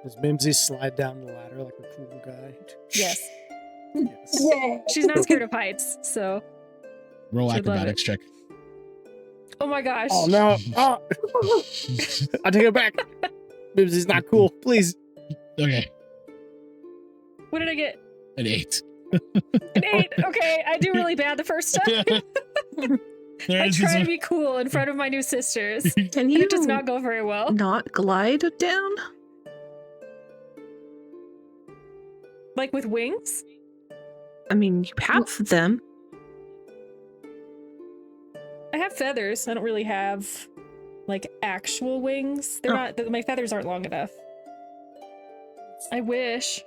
B: Does Mimsy slide down the ladder like a cool guy?
C: Yes.
B: Yes.
E: Yeah.
C: She's not scared of heights, so.
A: Roll
C: She'd love
A: acrobatics check.
C: Oh my gosh.
B: Oh no! Oh. I take it back. Mimsy's not cool. Please.
A: Okay,
C: What did I get?
A: an 8.
C: An 8. Okay, I do really bad the first time.
A: There
C: I
A: is
C: try to
A: this
C: be cool in front of my new sisters.
F: Can you
C: It does not go very well.
F: not glide down?
C: Like with wings?
F: I mean, you have them.
C: feathers. I don't really have like actual wings. They're not. My feathers aren't long enough. I wish.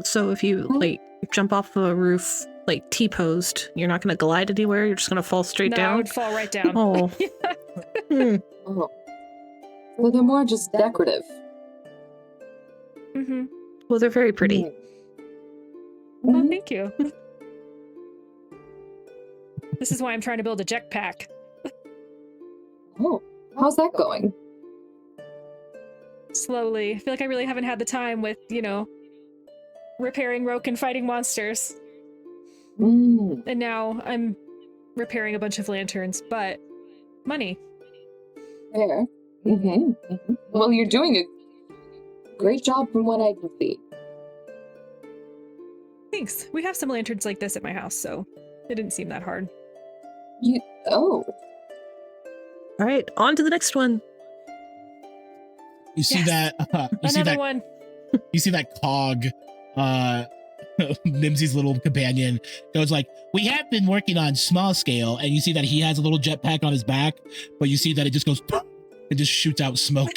F: So if you like jump off of a roof like T-posed, you're not going to glide anywhere. You're just going to fall straight
C: I
F: down.
C: would fall right down.
F: Oh.
E: Oh. So they're more just decorative.
C: Mm-hmm.
F: Well, they're very pretty.
C: Well, thank you. This is why I'm trying to build a jetpack.
E: Oh, how's that going?
C: Slowly. I feel like I really haven't had the time with, repairing roke and fighting monsters. And now I'm repairing a bunch of lanterns, but money.
E: Fair. Well, you're doing a great job from what I can see.
C: Thanks. We have some lanterns like this at my house, so it didn't seem that hard.
E: Oh.
F: All right, on to the next one.
A: You see
C: Yes.
A: that
C: one.
A: you see that cog, Mimsy's little companion goes like, we have been working on small scale, and you see that he has a little jetpack on his back, but you see that it just goes, it just shoots out smoke.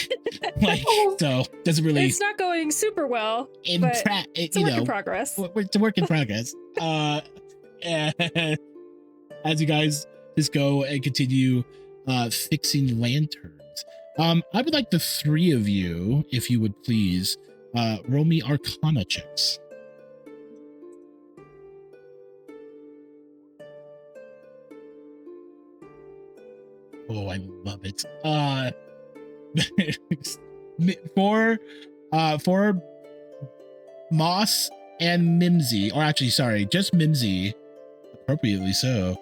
A: So doesn't really.
C: It's not going super well, but it's a work in progress.
A: It's a work in progress. And as you guys just go and continue fixing lanterns, I would like the three of you, if you would please, roll me Arcana checks. Oh, I love it. For Moss and Mimsy, or actually, sorry, just Mimsy, appropriately so.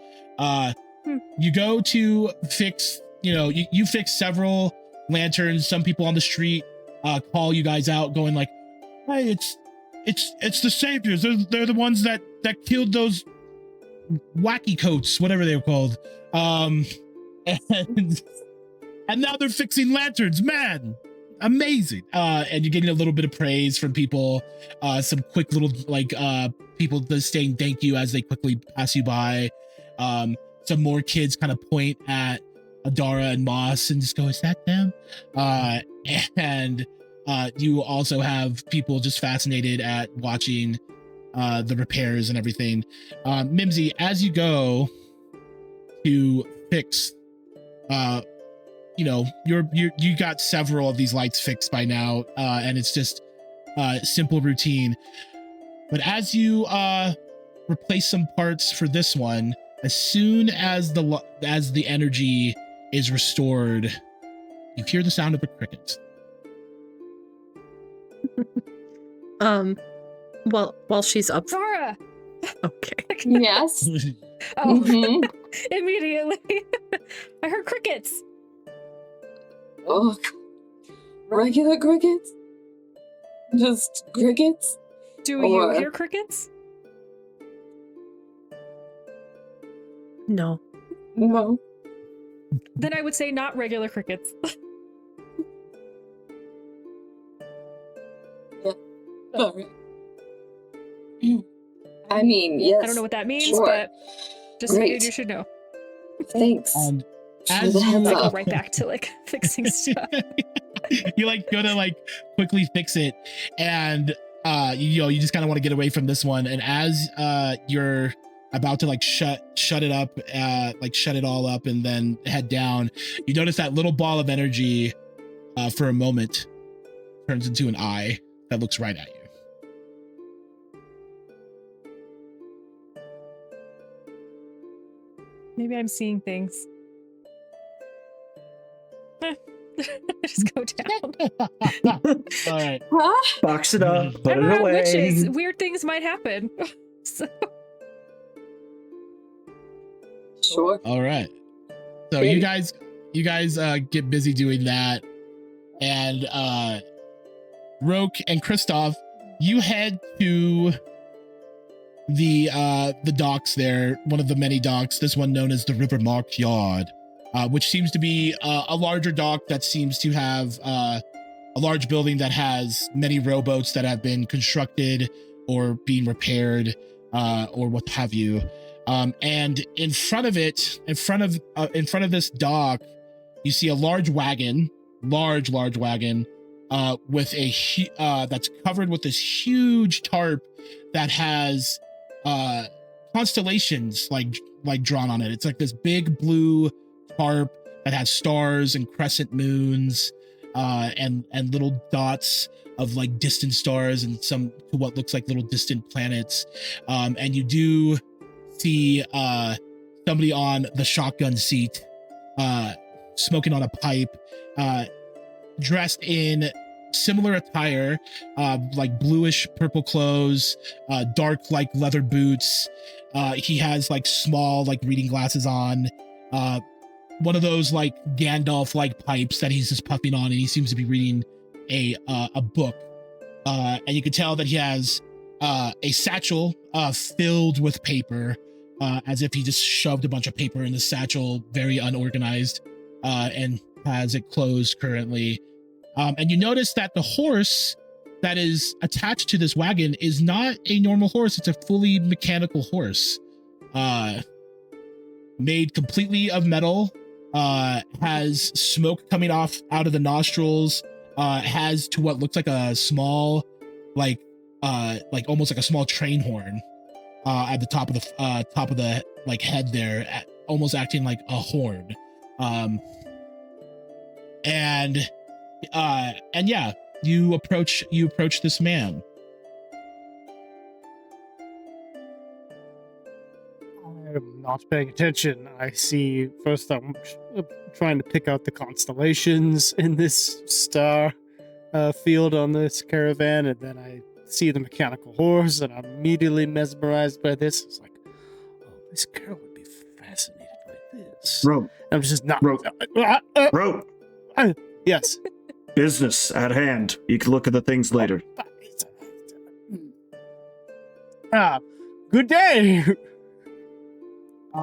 A: You go to fix, you fix several lanterns. Some people on the street call you guys out, going like, "Hey, it's the saviors. They're the ones that killed those wacky coats, whatever they were called." And now they're fixing lanterns, man. Amazing. And you're getting a little bit of praise from people, some quick little people just saying thank you as they quickly pass you by. Some more kids kind of point at Adara and Moss and just go, "Is that them?" And you also have people just fascinated at watching the repairs and everything. Mimsy, as you go to fix, you got several of these lights fixed by now, and it's just simple routine. But as you replace some parts for this one, as soon as the energy is restored, you hear the sound of a cricket.
F: While she's up.
C: Zara!
F: Okay.
E: Yes.
C: Oh, immediately. I heard crickets.
E: Oh, regular crickets? Just crickets?
C: Do you hear crickets?
F: No.
E: No.
C: Then I would say not regular crickets.
E: Sorry. I mean, yes.
C: I don't know what that means,
E: sure.
C: but just
E: Great.
C: figured you should know.
E: Thanks.
A: And
E: For
A: as
E: the
A: you
E: heads
C: I go
E: up.
C: right back to fixing stuff.
A: you go to quickly fix it, and you just kind of want to get away from this one. And as you're about to shut it up, shut it all up, and then head down, you notice that little ball of energy for a moment turns into an eye that looks right at you.
C: Maybe I'm seeing things. Just go down.
A: All right.
E: Huh?
D: Box it up, put
C: I'm
D: it
C: around
D: away.
C: witches. Weird things might happen. So,
E: Sure.
A: All right. So you guys get busy doing that, and Roke and Kristoff, you head to the docks there, one of the many docks, this one known as the River Mark Yard, which seems to be a larger dock that seems to have a large building that has many rowboats that have been constructed or being repaired or what have you. And in front of this dock, you see a large wagon, large wagon, with that's covered with this huge tarp that has constellations like drawn on it. It's like this big blue tarp that has stars and crescent moons, and little dots of like distant stars and some what looks like little distant planets. And you do see somebody on the shotgun seat, smoking on a pipe, dressed in similar attire, like bluish purple clothes, dark like leather boots. He has like small like reading glasses on, one of those like Gandalf like pipes that he's just puffing on, and he seems to be reading a book. And you can tell that he has a satchel filled with paper, as if he just shoved a bunch of paper in the satchel, very unorganized, and has it closed currently. And you notice that the horse that is attached to this wagon is not a normal horse. It's a fully mechanical horse, made completely of metal, has smoke coming out of the nostrils, has to what looks like a small, like almost like a small train horn, at the top of the like head there, almost acting like a horn. And yeah, you approach this man.
B: I'm not paying attention. I see, first I'm trying to pick out the constellations in this star field on this caravan, and then I see the mechanical horse, and I'm immediately mesmerized by this. It's like, oh, this girl would be fascinated by this.
D: Rope.
B: I'm just not.
D: Rope. Rope.
B: Yes.
D: Business at hand. You can look at the things later.
B: Good day.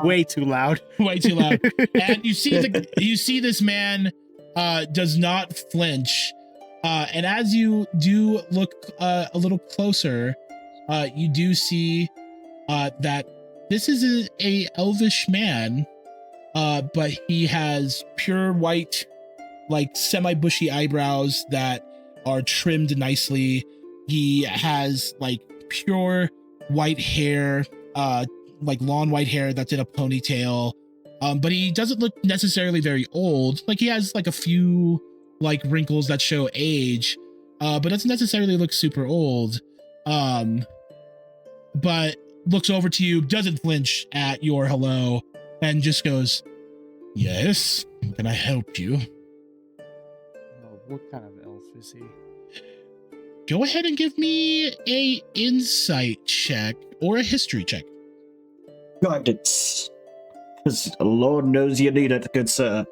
B: Way too loud.
A: Way too loud. And you see this man does not flinch. And as you do look a little closer, you do see that this is a elvish man, but he has pure white, like semi-bushy eyebrows that are trimmed nicely. He has like pure white hair, like long white hair that's in a ponytail. But he doesn't look necessarily very old. Like he has like a few like wrinkles that show age, but doesn't necessarily look super old. But looks over to you, doesn't flinch at your hello, and just goes, "Yes, can I help you?"
B: What kind of elf is he?
A: Go ahead and give me a insight check or a history check.
D: Guidance. Because the Lord knows you need it, good sir.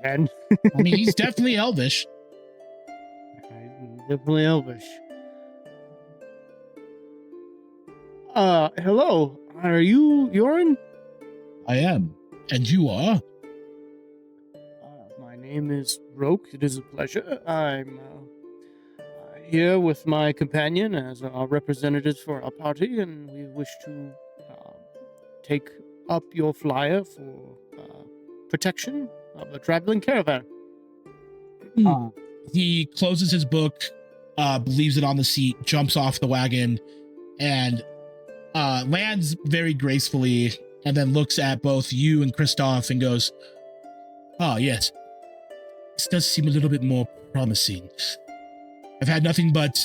B: Ten.
A: I mean, he's definitely elvish.
B: Definitely elvish. Hello. Are you Yorin?
A: I am. And you are?
B: My name is Roke. It is a pleasure. I'm here with my companion as our representatives for our party, and we wish to take up your flyer for protection of a traveling caravan.
A: He closes his book, leaves it on the seat, jumps off the wagon, and lands very gracefully, and then looks at both you and Kristoff and goes, "Ah, yes. This does seem a little bit more promising. I've had nothing but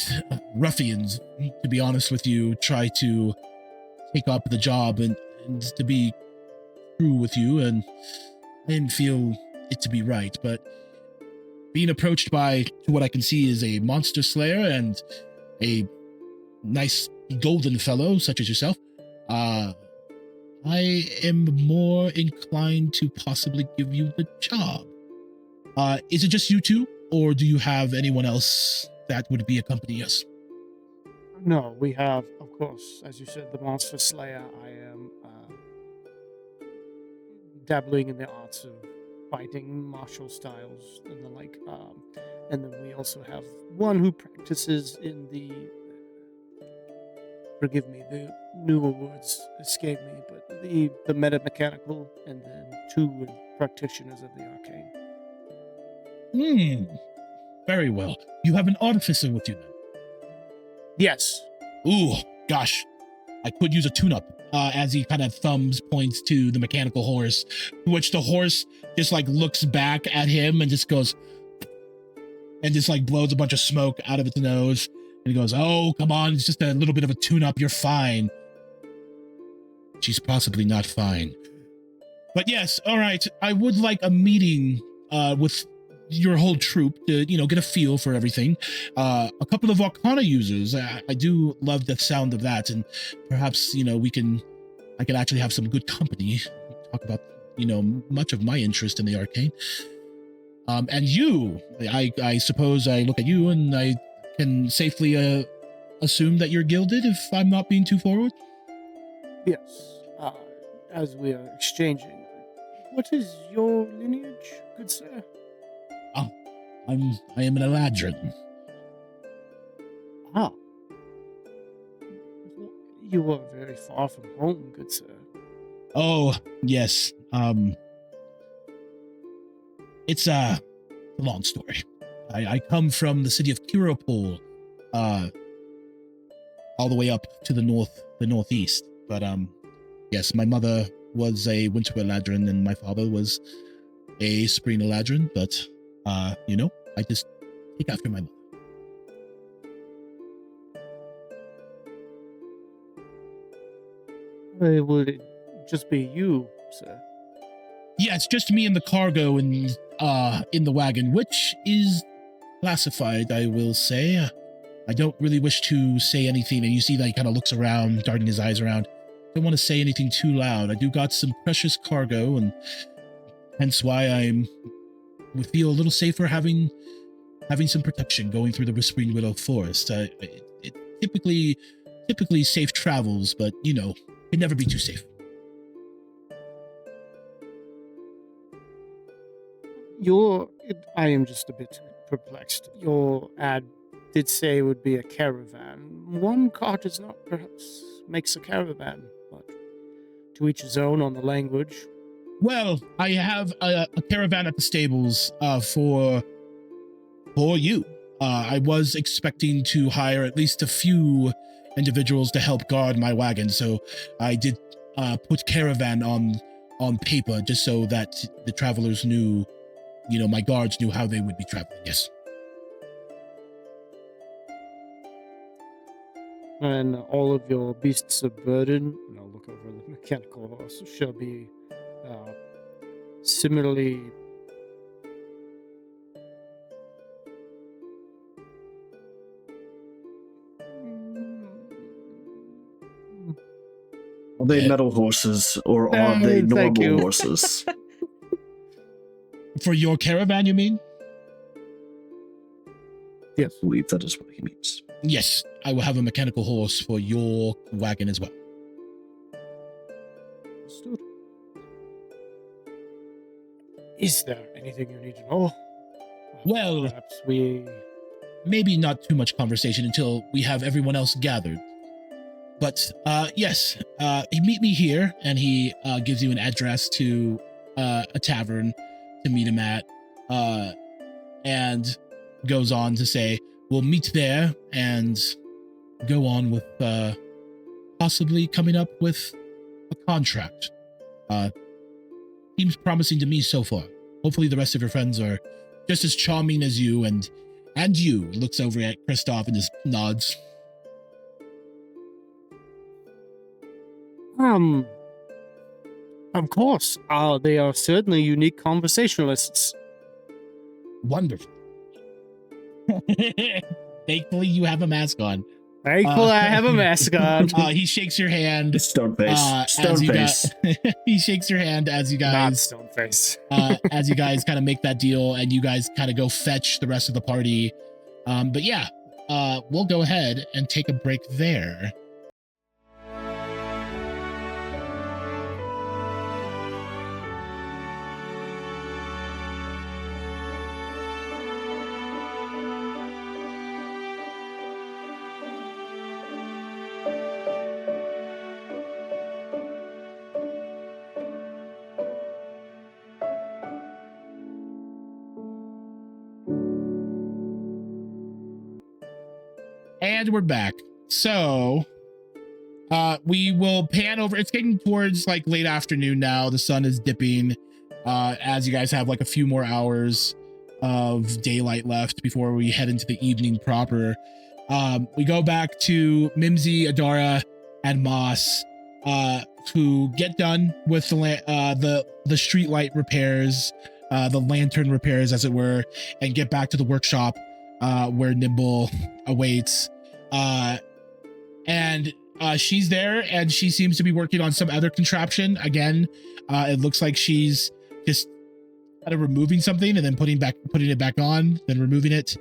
A: ruffians, to be honest with you, try to take up the job, and to be true with you, and I didn't feel it to be right, but being approached by, to what I can see, is a monster slayer and a nice golden fellow such as yourself, I am more inclined to possibly give you the job. Is it just you two, or do you have anyone else that would be accompanying us?"
B: No, we have, of course, as you said, the monster slayer. I am dabbling in the arts of fighting, martial styles, and the like. And then we also have one who practices in the, forgive me, the newer words escape me, but the meta-mechanical, and then 2 practitioners of the arcane.
A: Very well. You have an artificer with you then?
B: Yes.
A: Ooh, gosh. I could use a tune-up. As he kind of points to the mechanical horse, which the horse just like looks back at him and just goes, and just like blows a bunch of smoke out of its nose. And he goes, "Oh, come on, it's just a little bit of a tune-up. You're fine." She's possibly not fine. But yes, all right. I would like a meeting with your whole troop to, get a feel for everything. A couple of Arcana users. I do love the sound of that, and perhaps I can actually have some good company. Talk about much of my interest in the arcane. And you, I suppose I look at you and I can safely assume that you're gilded, if I'm not being too forward.
B: Yes. As we are exchanging, what is your lineage, good sir?
A: I am an Eladrin.
B: Ah. You are very far from home, good sir.
A: Oh, yes. It's a long story. I come from the city of Kiropol, all the way up to the northeast. But yes, my mother was a Winter Eladrin and my father was a Spring Eladrin, but I just take after my mother.
B: Would it just be you, sir?
A: Yeah, it's just me and the cargo in the wagon, which is classified, I will say. I don't really wish to say anything, and you see that he kind of looks around, darting his eyes around. Don't want to say anything too loud. I do got some precious cargo, and hence why we feel a little safer having some protection going through the Whispering Willow Forest. It typically safe travels, but can never be too safe.
B: I am just a bit perplexed. Your ad did say it would be a caravan. One cart does not perhaps makes a caravan, but to each his own on the language.
A: Well, I have a caravan at the stables for you. I was expecting to hire at least a few individuals to help guard my wagon, so I did put caravan on paper just so that the travelers knew, my guards knew how they would be traveling. Yes.
B: And all of your beasts of burden, and I'll look over the mechanical horse, shall be similarly.
D: Are they metal horses or are they normal horses?
A: For your caravan, you mean?
B: Yes.
D: I believe that is what he means.
A: Yes, I will have a mechanical horse for your wagon as well.
B: Understood. Is there anything you need to know?
A: Well,
B: perhaps we...
A: Maybe not too much conversation until we have everyone else gathered. But yes, meet me here, and he gives you an address to a tavern to meet him at, and goes on to say, we'll meet there and go on with possibly coming up with a contract. Seems promising to me so far. Hopefully the rest of your friends are just as charming as you, and you. Looks over at Kristoff and just nods.
B: Of course. They are certainly unique conversationalists.
A: Wonderful. Thankfully, you have a mask on.
B: Thankfully, I have a mask on.
A: He shakes your hand.
D: Stone face. Stone face.
A: He shakes your hand as you
B: Not
A: guys.
B: stone face.
A: As you guys kind of make that deal, and you guys kind of go fetch the rest of the party. But yeah, we'll go ahead and take a break there. And we're back. So, we will pan over. It's getting towards like late afternoon now. The sun is dipping. As you guys have like a few more hours of daylight left before we head into the evening proper. We go back to Mimsy, Adara, and Moss, who get done with the street light repairs, the lantern repairs, as it were, and get back to the workshop where Nimble awaits. And she's there, and she seems to be working on some other contraption. Again, it looks like she's just kind of removing something and then putting it back on, then removing it.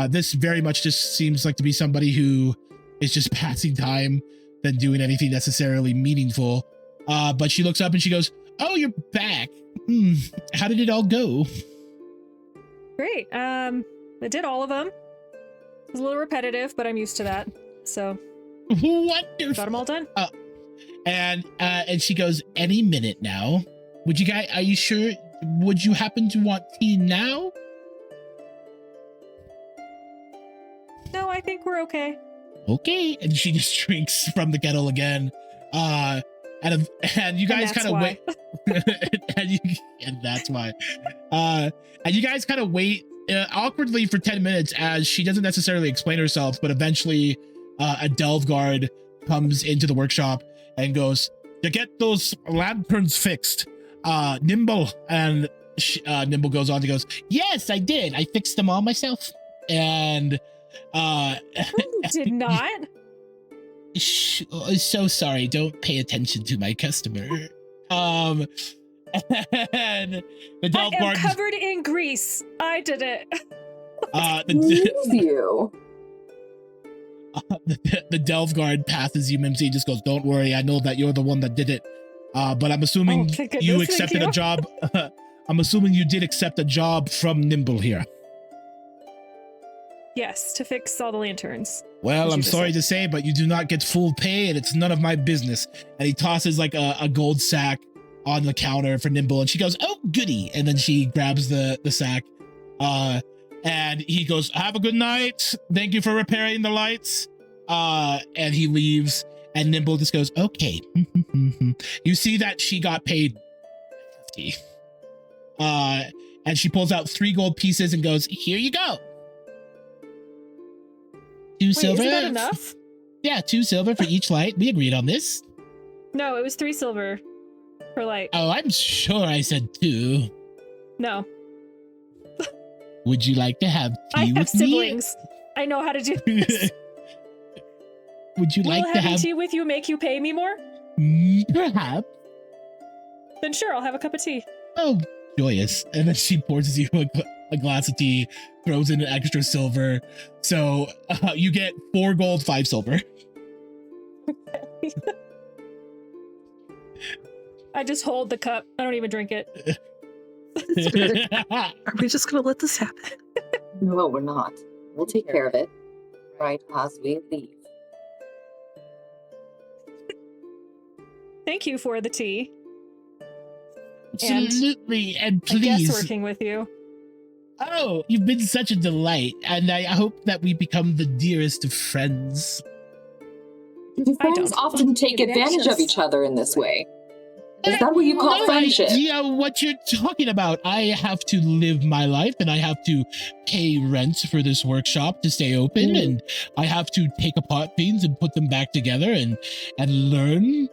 A: This very much just seems like to be somebody who is just passing time than doing anything necessarily meaningful. But she looks up and she goes, "Oh, you're back. How did it all go?"
C: Great. I did all of them. It was a little repetitive, but I'm used to that. So
A: Wonderful.
C: got them all done.
A: And she goes, "Any minute now. Would you guys? Are you sure? Would you happen to want tea now?"
C: No, I think we're okay.
A: Okay. And she just drinks from the kettle again. And you guys kind of wait. and that's why. And you guys kind of wait awkwardly for 10 minutes as she doesn't necessarily explain herself, but eventually a delve guard comes into the workshop and goes, "To get those lanterns fixed, Nimble." And Nimble goes on to goes, "Yes, I did. I fixed them all myself." And
C: Did not.
A: So sorry. Don't pay attention to my customer. And the delve
C: I am
A: guard
C: covered in grease. I did it.
E: You.
A: The delve guard passes you, Mimsy, just goes, "Don't worry, I know that you're the one that did it. But I'm assuming
C: thank goodness,
A: you
C: thank
A: accepted
C: you.
A: a job. I'm assuming you did accept a job from Nimble here."
C: Yes, to fix all the lanterns.
A: "Well,
C: As
A: I'm
C: you just
A: sorry
C: said.
A: to say, but you do not get full pay, and it's none of my business." And he tosses like a gold sack on the counter for Nimble, and she goes, "Oh, goody." And then she grabs the sack. And he goes, "Have a good night. Thank you for repairing the lights." And he leaves, and Nimble just goes, "Okay." You see that she got paid 50. And she pulls out 3 gold pieces and goes, "Here you go. 2
C: Wait,
A: silver.
C: isn't that enough?
A: Yeah, 2 silver for each light. We agreed on this."
C: No, it was 3 silver per light.
A: "Oh, I'm sure I said 2.
C: No,
A: Would you like to have
C: I
A: tea
C: have
A: with
C: siblings. I know how to do
A: me?"
C: this.
A: Would you
C: Will
A: like to
C: having
A: have
C: tea with you make you pay me more?
A: perhaps?
C: Then sure, I'll have a cup of tea.
A: Oh, joyous. And then she pours you a glass of tea, throws in an extra silver. So you get 4 gold, 5 silver.
C: I just hold the cup. I don't even drink it.
F: Are we just gonna let this happen?
E: No, we're not. We'll take care of it right as we leave.
C: Thank you for the tea.
A: Absolutely. And
C: I guess
A: please.
C: working with you.
A: Oh, you've been such a delight. And I hope that we become the dearest of friends.
E: Friends often take advantage of each other in this way. Is that what you call
A: No
E: friendship?
A: idea what you're talking about. I have to live my life, and I have to pay rent for this workshop to stay open, and I have to take apart things and put them back together and learn.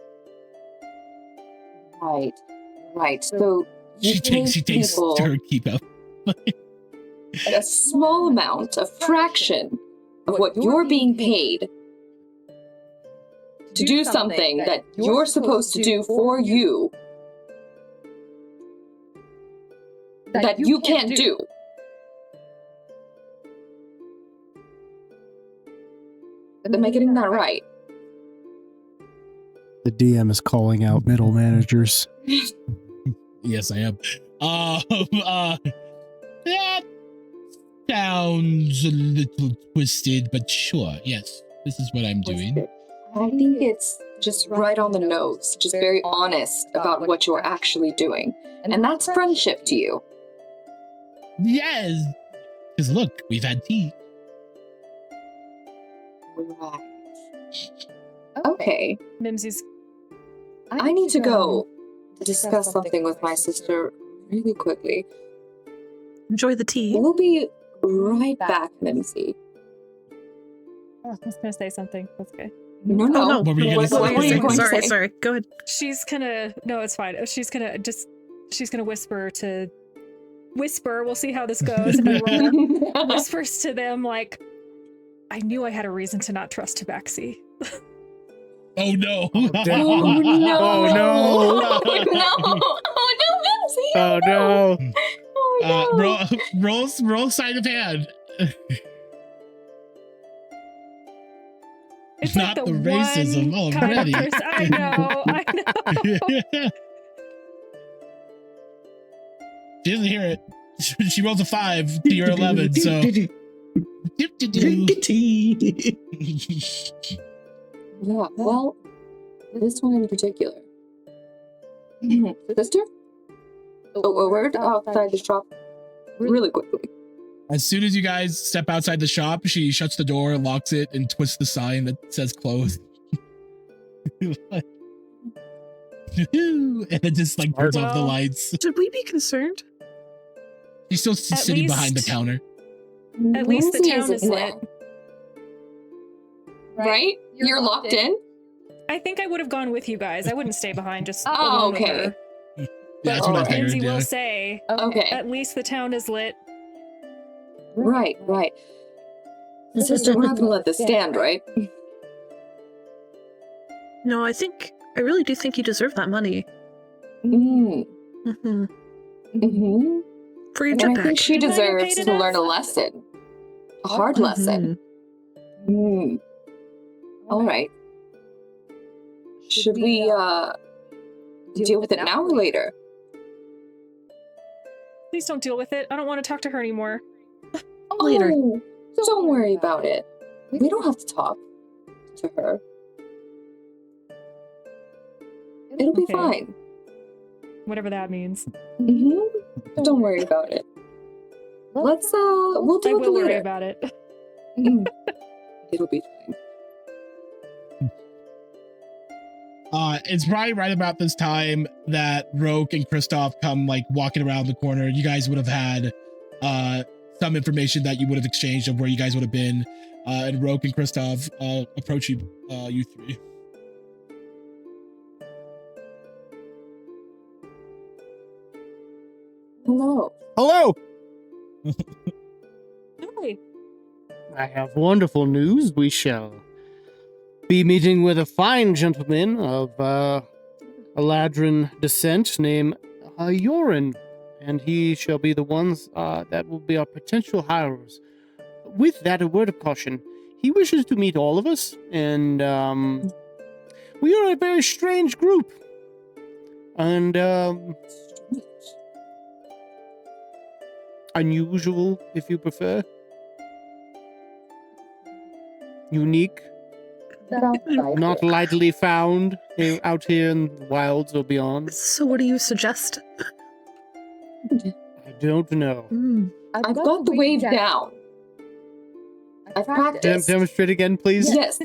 E: Right. So
A: She takes
E: people
A: her keep up.
E: a small amount, a fraction of what you're being paid to do something that you're supposed to do for you that you can't do. Am I getting that right?
B: The DM is calling out middle managers.
A: Yes, I am. That sounds a little twisted, but sure. Yes, this is what I'm doing.
E: I think it's just right on the nose, just very honest about what you're actually doing. And that's friendship to you.
A: Yes, because look, we've had tea.
E: Right. Okay.
C: Mimsy's
E: I need to go discuss something with my sister really quickly.
F: Enjoy the tea.
E: We'll be right back, Mimsy.
C: I was gonna say something. That's okay.
E: No, no.
F: Oh, no.
A: What were you gonna
E: What
A: say?
E: were you going to
F: Sorry,
E: say?
F: sorry. Go ahead.
C: She's gonna no, it's fine. She's gonna whisper. We'll see how this goes. And roll. Whispers to them like, I knew I had a reason to not trust Tabaxi.
A: Oh no!
B: damn.
E: Oh no!
B: Oh, no.
E: Oh no! Oh no, Mimsy!
B: Oh no!
E: Oh no!
A: Roll sleight of hand.
C: It's
A: Not
C: like
A: the
C: one
A: racism
C: kind of
A: already.
C: person- I know.
A: She doesn't hear it. She rolls a 5 to your 11, so.
D: Drink the tea.
E: Yeah, well, this one in particular. Sister? A word outside the shop really quickly.
A: As soon as you guys step outside the shop, she shuts the door, locks it, and twists the sign that says closed. And it just like turns off the
C: Well,
A: lights.
F: Should we be concerned?
A: She's still sitting behind the
C: least-
A: counter.
C: At least the
E: Mimsy
C: town
E: isn't
C: is lit.
E: now. Right? You're locked in?
C: I think I would have gone with you guys. I wouldn't stay behind just
E: Oh,
C: alone with
E: okay.
C: her.
A: Yeah, that's what I
E: But
A: figured.
C: Lindsay
A: Yeah.
C: will say,
E: Okay.
C: at least the town is lit.
E: Right, right. Sister, we're not gonna let this stand, right?
F: No, I really do think you deserve that money.
E: Mm.
F: Mm-hmm.
E: Mm-hmm.
F: For your
E: And I
F: jetpack.
E: think she
C: Did I get
E: deserves
C: paid
E: to
C: enough?
E: learn a lesson. A hard lesson. Mm. All right. Should we deal with it now or later?
C: Please don't deal with it. I don't want to talk to her anymore.
F: Later.
E: Oh, don't worry about it. We don't have to talk to her. It'll be
C: Okay.
E: fine.
C: Whatever that means.
E: Mm-hmm. Don't worry about it. Let's we'll
C: I
E: deal with it
C: will worry
E: later.
C: about it.
E: Mm. It'll be fine.
A: It's probably right about this time that Roke and Kristoff come like walking around the corner. You guys would have had some information that you would have exchanged of where you guys would have been. And Roke and Kristoff approach you three.
E: Hello.
B: Hello!
C: Hi.
B: I have wonderful news. We shall be meeting with a fine gentleman of Eladrin descent named Yorin, and he shall be the ones that will be our potential hirers. With that, a word of caution. He wishes to meet all of us, and we are a very strange group. And unusual, if you prefer. Unique, not lightly found out here in the wilds or beyond.
F: So what do you suggest?
B: I don't know.
E: I've got the wave down. I've practiced.
B: Demonstrate again, please.
E: Yes.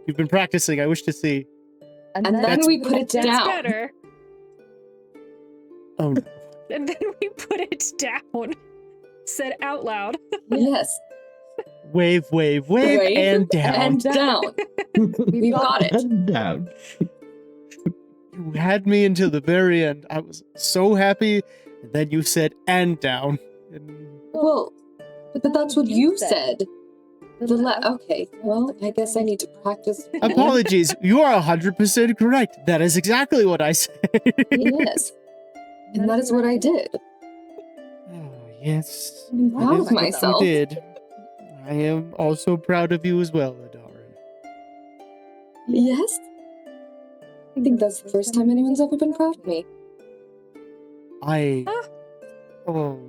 B: You've been practicing. I wish to see.
E: And then
B: That's-
E: we put it
C: That's
E: down.
C: better.
B: Oh, no.
C: And then we put it down. Said out loud.
E: Yes.
B: Wave, wave, wave, and down.
E: And down. We got it.
D: Down.
B: You had me until the very end. I was so happy. And then you said, and down. And
E: Well, but that's what you said. Okay, well, I guess I need to practice.
B: apologies. You are 100% correct. That is exactly what I said.
E: Yes. And that is what I did.
B: Oh, yes.
E: I'm
B: that
E: proud
B: is
E: of
B: what
E: myself.
B: You did. I am also proud of you as well, Adarin.
E: Yes? I think that's the first time anyone's ever been proud of me.
B: I.
C: Huh?
B: Oh,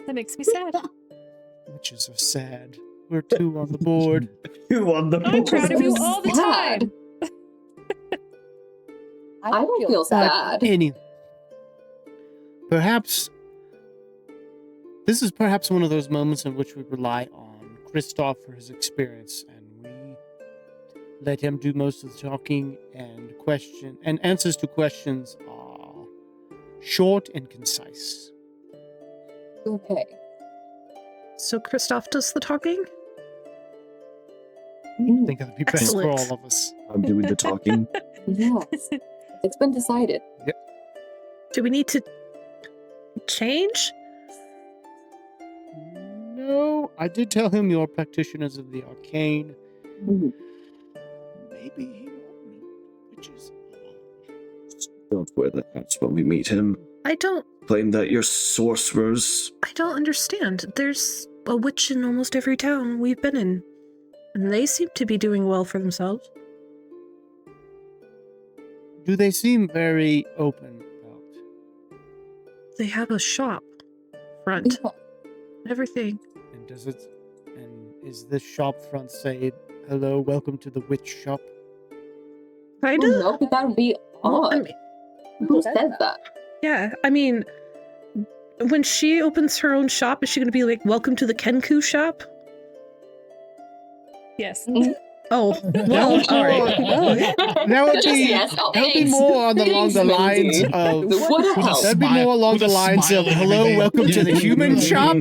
C: That makes me sad.
B: witches are sad. We're two on the board.
D: You on the
C: I'm
D: board.
C: proud of you
E: So
C: all the
E: sad.
C: time.
E: I don't feel sad.
B: Any. Perhaps. This is perhaps one of those moments in which we rely on Kristoff for his experience, and we let him do most of the talking, and answers to questions are short and concise.
E: Okay.
F: So Kristoff does the talking?
B: I think that'd be best for
F: Excellent.
B: all of us.
D: I'm doing the talking.
E: Yes. It's been decided.
F: Do we need to change?
B: No, I did tell him you're practitioners of the arcane.
E: Mhm.
B: Maybe he won't meet witches.
D: Don't wear the hats when we meet him.
F: I don't
D: Claim that you're sorcerers.
F: understand. There's a witch in almost every town we've been in. And they seem to be doing well for themselves.
B: Do they seem very open about?
F: They have a shop front.
E: Yeah.
F: Everything.
B: And is this shop front say, "Hello, welcome to the witch shop"?
F: Kinda?
E: No, but that would be
F: Well,
E: odd.
F: I mean,
E: Who said that?
F: yeah, I mean, when she opens her own shop, is she going to be like, "Welcome to the Kenku shop"?
C: Yes.
F: Oh, well, all right. Oh, yeah.
B: That would
E: Just
B: be
E: yes. Oh,
B: that would be
E: thanks.
B: more along
E: Thanks,
B: the lines
E: Mindy.
B: of.
E: What
A: With a
E: else?
B: That'd be
A: smile-
B: more along
A: with
B: the
A: a
B: lines
A: smile
B: of
A: and
B: "Hello,
A: everything.
B: welcome to the human shop."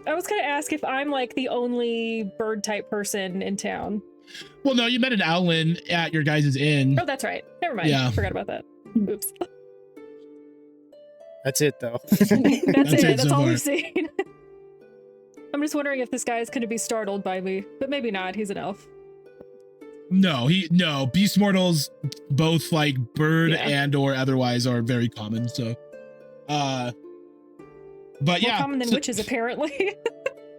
C: I was gonna ask if I'm like the only bird type person in town.
A: Well, no, you met an owlin at your guys' inn.
C: Oh, that's right. Never mind.
A: Yeah.
C: Forgot about that. Oops.
B: That's it, though.
C: That's it. That's
A: so
C: all
A: far.
C: we've seen. I'm just wondering if this guy is going to be startled by me, but maybe not. He's an elf.
A: No, beast mortals, both like bird
C: Yeah.
A: and or otherwise, are very common. So, but
C: More
A: yeah,
C: common than
A: so-
C: witches, apparently.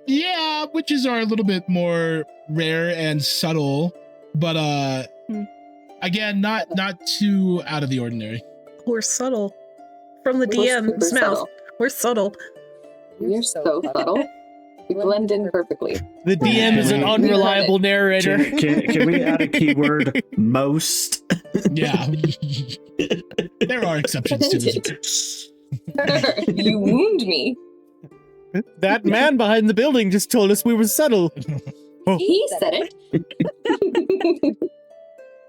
A: Yeah, witches are a little bit more rare and subtle, but again, not too out of the ordinary.
F: We're subtle. From the
E: We're
F: DM's
E: super
F: mouth.
E: subtle.
F: We're subtle.
E: You're so subtle. We blend in perfectly.
B: The DM is an unreliable narrator.
D: Can we add a keyword? Most.
A: Yeah, there are exceptions to this.
E: You wound me.
B: That man behind the building just told us we were subtle.
E: He said it.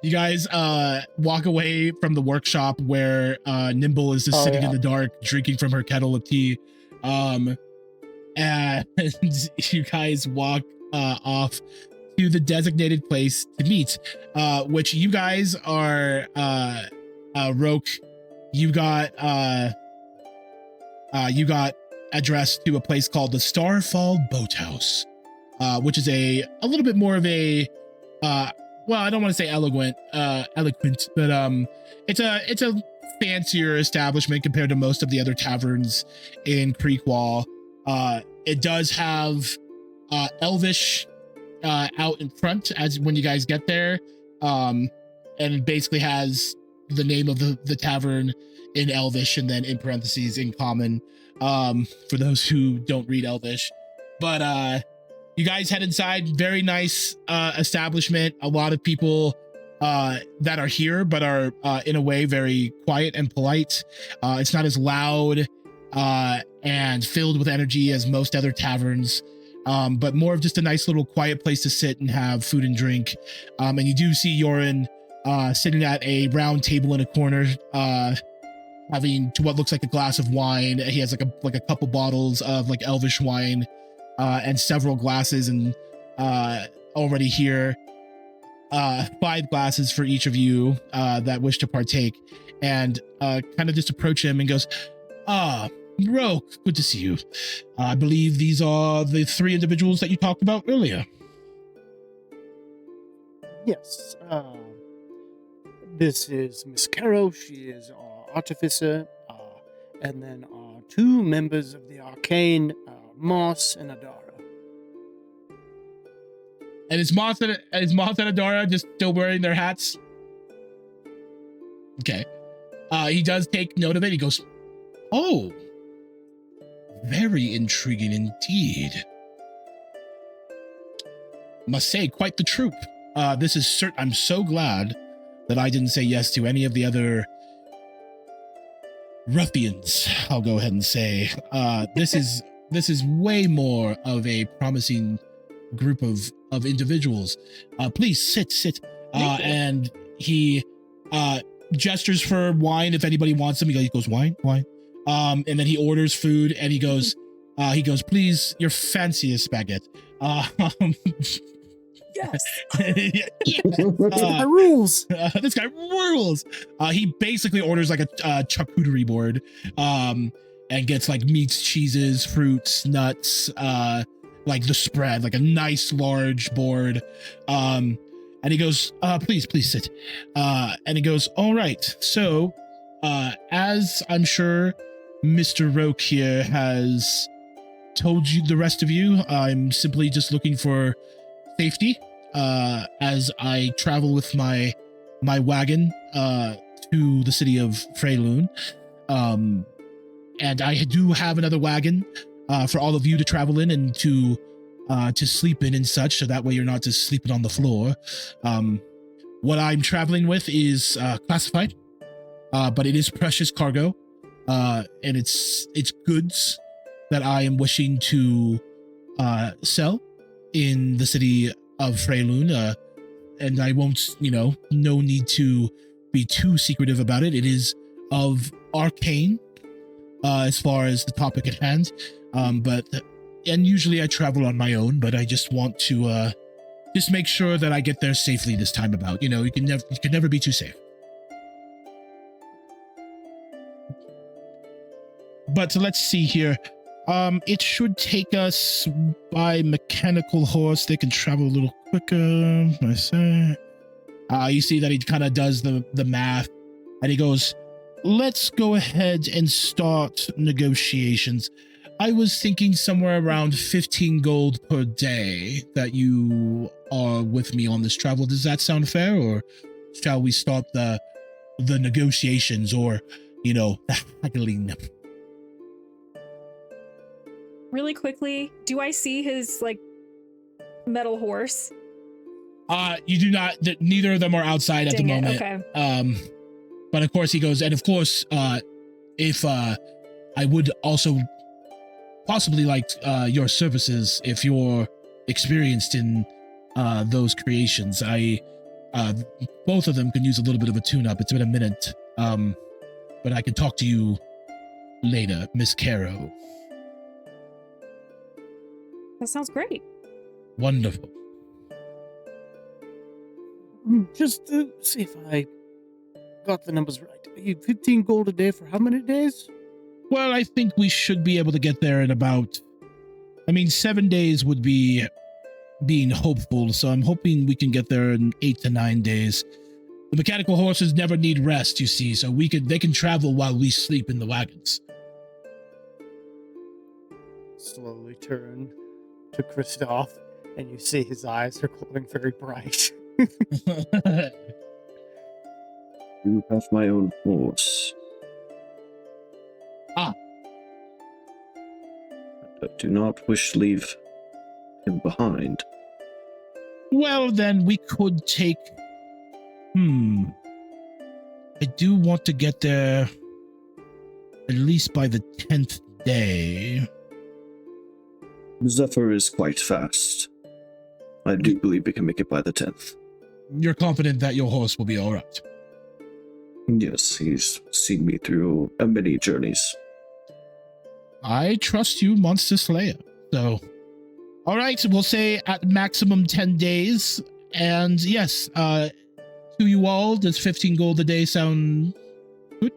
A: You guys walk away from the workshop where Nimble is just sitting in the dark, drinking from her kettle of tea. And you guys walk off to the designated place to meet, which you guys are Roke. You got addressed to a place called the Starfall Boathouse, which is a little bit more of a well, I don't want to say eloquent, but it's a fancier establishment compared to most of the other taverns in Creekwall. It does have Elvish out in front as when you guys get there, and it basically has the name of the tavern in Elvish and then in parentheses in common, for those who don't read Elvish. But you guys head inside. Very nice establishment. A lot of people that are here, but are in a way very quiet and polite. It's not as loud and filled with energy as most other taverns, but more of just a nice little quiet place to sit and have food and drink. And you do see Yorin sitting at a round table in a corner, having what looks like a glass of wine. He has like a couple bottles of like Elvish wine, and several glasses, and already here 5 glasses for each of you that wish to partake, and kind of just approach him and goes, Roke, good to see you. I believe these are the 3 individuals that you talked about earlier.
B: Yes. This is Miss Caro. She is our artificer. And then our 2 members of the arcane, Moss and Adara.
A: And is Moth and Adara just still wearing their hats? Okay. He does take note of it. He goes, oh, very intriguing indeed. Must say, quite the troop. This is I'm so glad that I didn't say yes to any of the other ruffians, I'll go ahead and say. This is this is way more of a promising group of individuals. Please sit. And he gestures for wine if anybody wants some. He goes, wine. And then he orders food and he goes, please, your fanciest baguette.
B: Yes.
A: Yeah.
B: This guy rules.
A: This guy rules. He basically orders like a charcuterie board, and gets like meats, cheeses, fruits, nuts, like the spread, like a nice large board. And he goes, please sit. And he goes, all right. So, as I'm sure Mr. Roke here has told you, the rest of you, I'm simply just looking for safety, as I travel with my wagon, to the city of Freylun. And I do have another wagon, for all of you to travel in and to sleep in and such, so that way you're not just sleeping on the floor. What I'm traveling with is classified, but it is precious cargo, and it's goods that I am wishing to sell in the city of Freylun, and I won't, no need to be too secretive about it. It is of arcane, as far as the topic at hand, and usually I travel on my own, but I just want to just make sure that I get there safely this time about. You can never be too safe. But let's see here. It should take us by mechanical horse. They can travel a little quicker, I say. You see that he kind of does the math, and he goes, let's go ahead and start negotiations. I was thinking somewhere around 15 gold per day that you are with me on this travel. Does that sound fair, or shall we start the negotiations, or, the haggling?
C: Really quickly, do I see his metal horse?
A: You do not. Neither of them are outside at the
C: Dang it,
A: moment.
C: okay.
A: But of course he goes, and of course, if I would also possibly like your services if you're experienced in those creations. Both of them can use a little bit of a tune-up. It's been a minute, but I can talk to you later, Miss Caro.
C: That sounds great.
A: Wonderful.
B: Just to see if I got the numbers right. 15 gold a day for how many days?
A: Well, I think we should be able to get there in about, 7 days would be being hopeful, so I'm hoping we can get there in 8 to 9 days. The mechanical horses never need rest, you see, so they can travel while we sleep in the wagons.
B: Slowly turn to Kristoff, and you see his eyes are glowing very bright.
D: You have my own horse.
A: Ah.
D: I do not wish to leave him behind.
A: Well, then we could take... I do want to get there at least by the 10th day.
D: Zephyr is quite fast. I do believe we can make it by the 10th.
A: You're confident that your horse will be all right?
D: Yes, he's seen me through many journeys.
A: I trust you, Monster Slayer. So, all right, we'll say at maximum 10 days. And yes, to you all, does 15 gold a day sound good?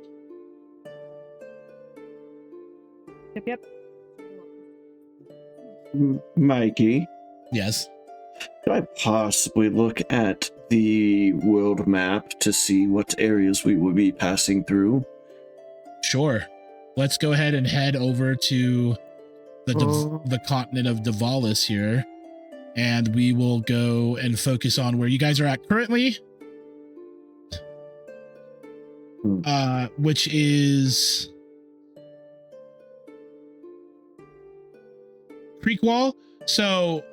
C: Yep.
D: Mikey,
A: Yes.
D: could I possibly look at the world map to see what areas we will be passing through?
A: Sure. Let's go ahead and head over to the continent of Davalis here. And we will go and focus on where you guys are at currently. Which is Creekwall. So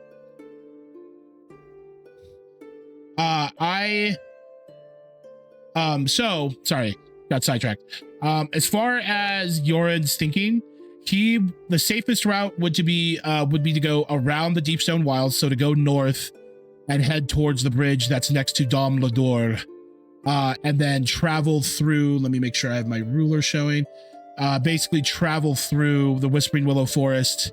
A: sorry, got sidetracked. As far as Yoren's thinking, The safest route would be to go around the Deepstone Wilds, so to go north and head towards the bridge that's next to Dom Lador, and then travel through. Let me make sure I have my ruler showing. Basically, travel through the Whispering Willow Forest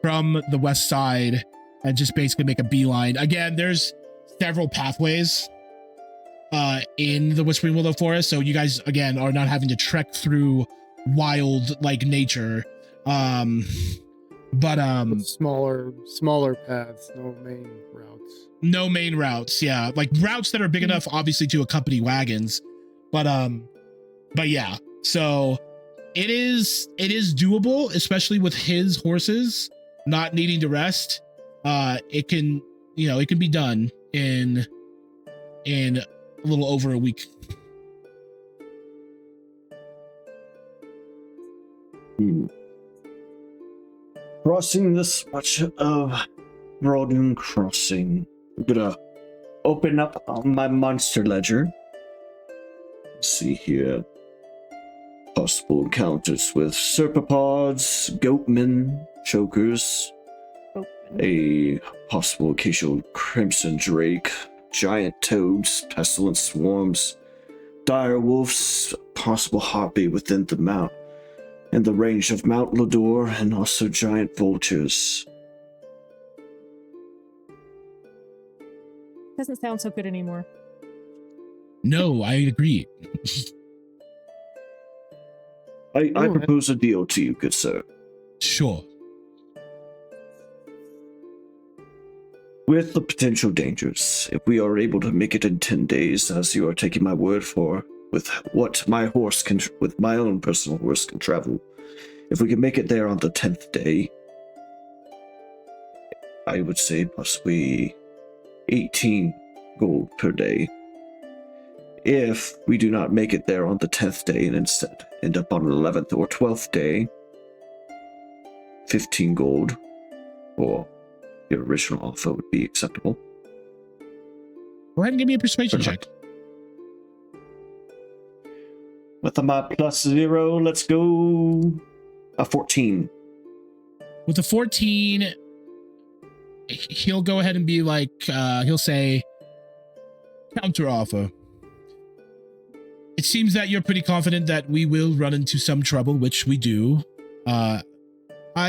A: from the west side, and just basically make a beeline. Again, there's several pathways in the Whispering Willow Forest, so you guys again are not having to trek through wild like nature.
B: Smaller paths, no main routes.
A: Yeah, like routes that are big enough obviously to accompany wagons, but yeah, so it is doable, especially with his horses not needing to rest. It can be done in a little over a week.
D: Crossing this much of Broadmoon Crossing. I'm gonna open up my monster ledger. Let's see here. Possible encounters with serpopods, goatmen, chokers, a possible occasional crimson drake, giant toads, pestilent swarms, dire wolves, possible harpy within the mount, in the range of Mount Lador, and also giant vultures.
C: Doesn't sound so good anymore.
A: No, I agree.
D: I propose a deal to you, good sir.
A: Sure.
D: With the potential dangers, if we are able to make it in 10 days, as you are taking my word for, with what my horse can, with my own personal horse can travel, if we can make it there on the 10th day, I would say possibly 18 gold per day. If we do not make it there on the 10th day and instead end up on the 11th or 12th day, 15 gold, or your original offer would be acceptable.
A: Go ahead and give me a persuasion check.
D: With my +0, let's go a 14.
A: With the 14, he'll go ahead and be like, he'll say, counter offer. It seems that you're pretty confident that we will run into some trouble, which we do. I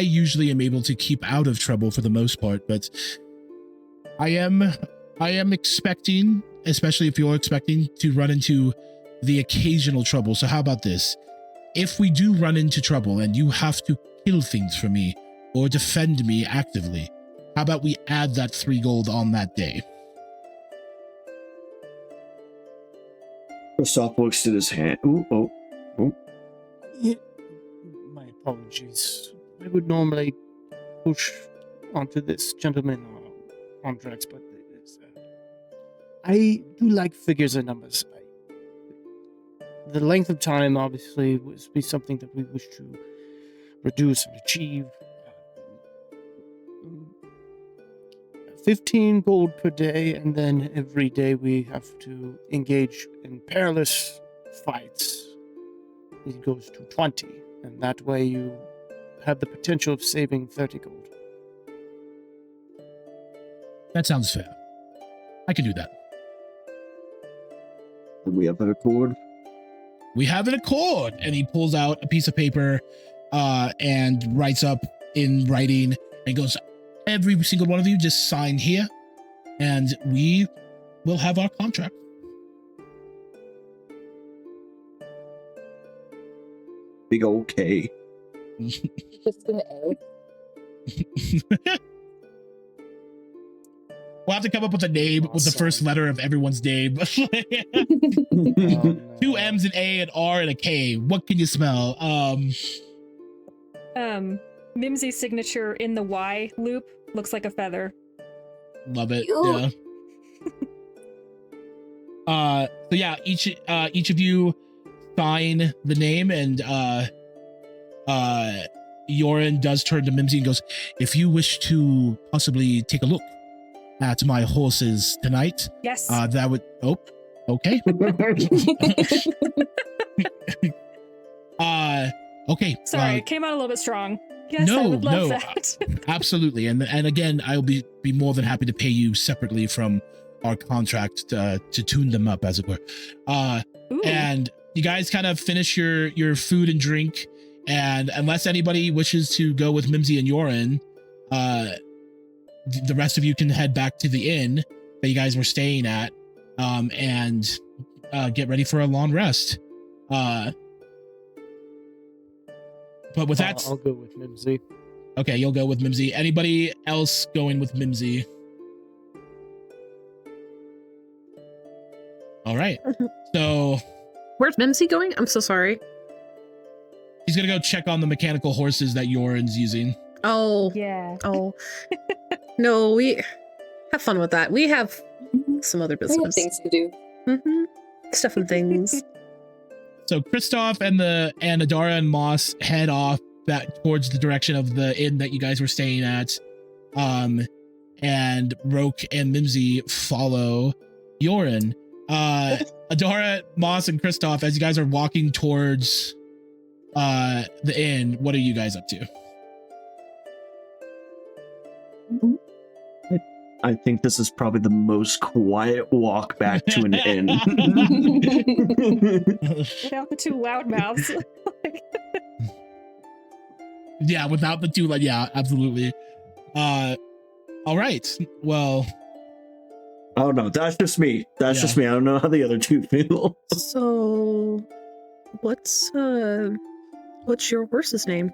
A: usually am able to keep out of trouble for the most part, but I am expecting, especially if you're expecting, to run into the occasional trouble. So how about this? If we do run into trouble and you have to kill things for me or defend me actively, how about we add that 3 gold on that day?
D: Kristoff looks at his hand. Ooh.
B: Yeah, my apologies. I would normally push onto this gentleman contracts, but I do like figures and numbers. The length of time obviously would be something that we wish to reduce and achieve. 15 gold per day, and then every day we have to engage in perilous fights. It goes to 20, and that way you have the potential of saving 30 gold.
A: That sounds fair. I can do that.
D: We have an accord.
A: We have an accord. And he pulls out a piece of paper and writes up in writing and goes, every single one of you just sign here and we will have our contract.
D: Big old K.
E: Just an A.
A: We'll have to come up with a name with the first letter of everyone's name. 2 M's, an A, an R, and a K. What can you smell?
C: Mimsy's signature in the Y loop looks like a feather.
A: Love it.
E: Ew.
A: Yeah. So yeah, each of you sign the name, and Yoren does turn to Mimsy and goes, if you wish to possibly take a look at my horses tonight,
C: Yes.
A: that would, okay. Okay.
C: Sorry, it came out a little bit strong. Yes, I
A: No,
C: would love
A: no,
C: that.
A: absolutely. And again, I'll be more than happy to pay you separately from our contract to tune them up, as it were.
C: Ooh.
A: And you guys kind of finish your food and drink. And unless anybody wishes to go with Mimsy and Yorin, the rest of you can head back to the inn that you guys were staying at, and get ready for a long rest. But with that,
B: I'll go with Mimsy.
A: okay, you'll go with Mimsy. Anybody else going with Mimsy? All right. So
F: Where's Mimsy going? I'm so sorry.
A: he's gonna go check on the mechanical horses that Yoren's using.
F: Oh,
C: Yeah.
F: oh. No, we have fun with that. We have some other
E: We have
F: business.
E: things to do.
F: Stuff and things.
A: So Kristoff and Adara and Moss head off back towards the direction of the inn that you guys were staying at. And Roke and Mimsy follow Yoren. Adara, Moss, and Kristoff, as you guys are walking towards the inn, what are you guys up to?
D: I think this is probably the most quiet walk back to an inn.
C: Without the two loud mouths.
A: Yeah, without the two, like, yeah, absolutely. All right. Well,
D: Oh no, that's just me. That's just me. I don't know how the other two feel.
F: So, what's your horse's name?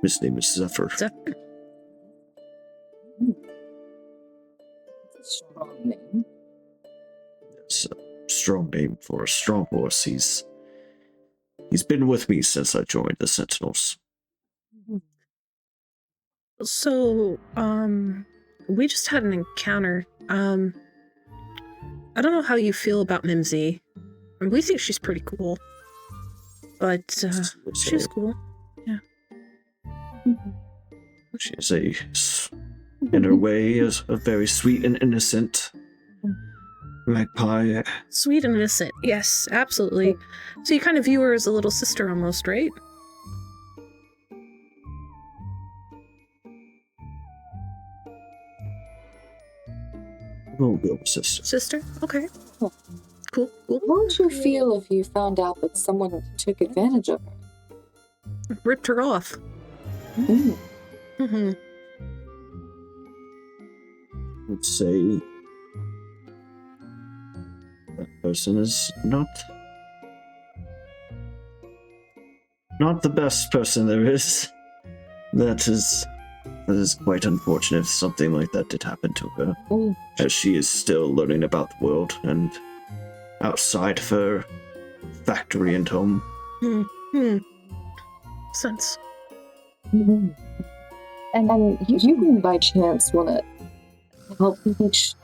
D: His name is Zephyr.
F: Zephyr.
E: Strong name.
D: It's a strong name for a strong horse. He's been with me since I joined the Sentinels.
F: So, we just had an encounter. I don't know how you feel about Mimsy. We think she's pretty cool. But, she's cool.
D: She is in her way, is a very sweet and innocent magpie.
F: Sweet and innocent. Yes, absolutely. So you kind of view her as a little sister almost, right?
D: Little girl sister.
F: Sister? Okay.
E: Cool.
F: Cool, cool.
E: How would you feel if you found out that someone took advantage of her?
F: Ripped her off.
E: Mm.
F: Mm-hmm.
D: I would say that person is not the best person there is. That is quite unfortunate if something like that did happen to her,
E: Mm.
D: as she is still learning about the world and outside of her factory and home.
F: Sense.
E: Mhm. And you wouldn't by chance want to help teach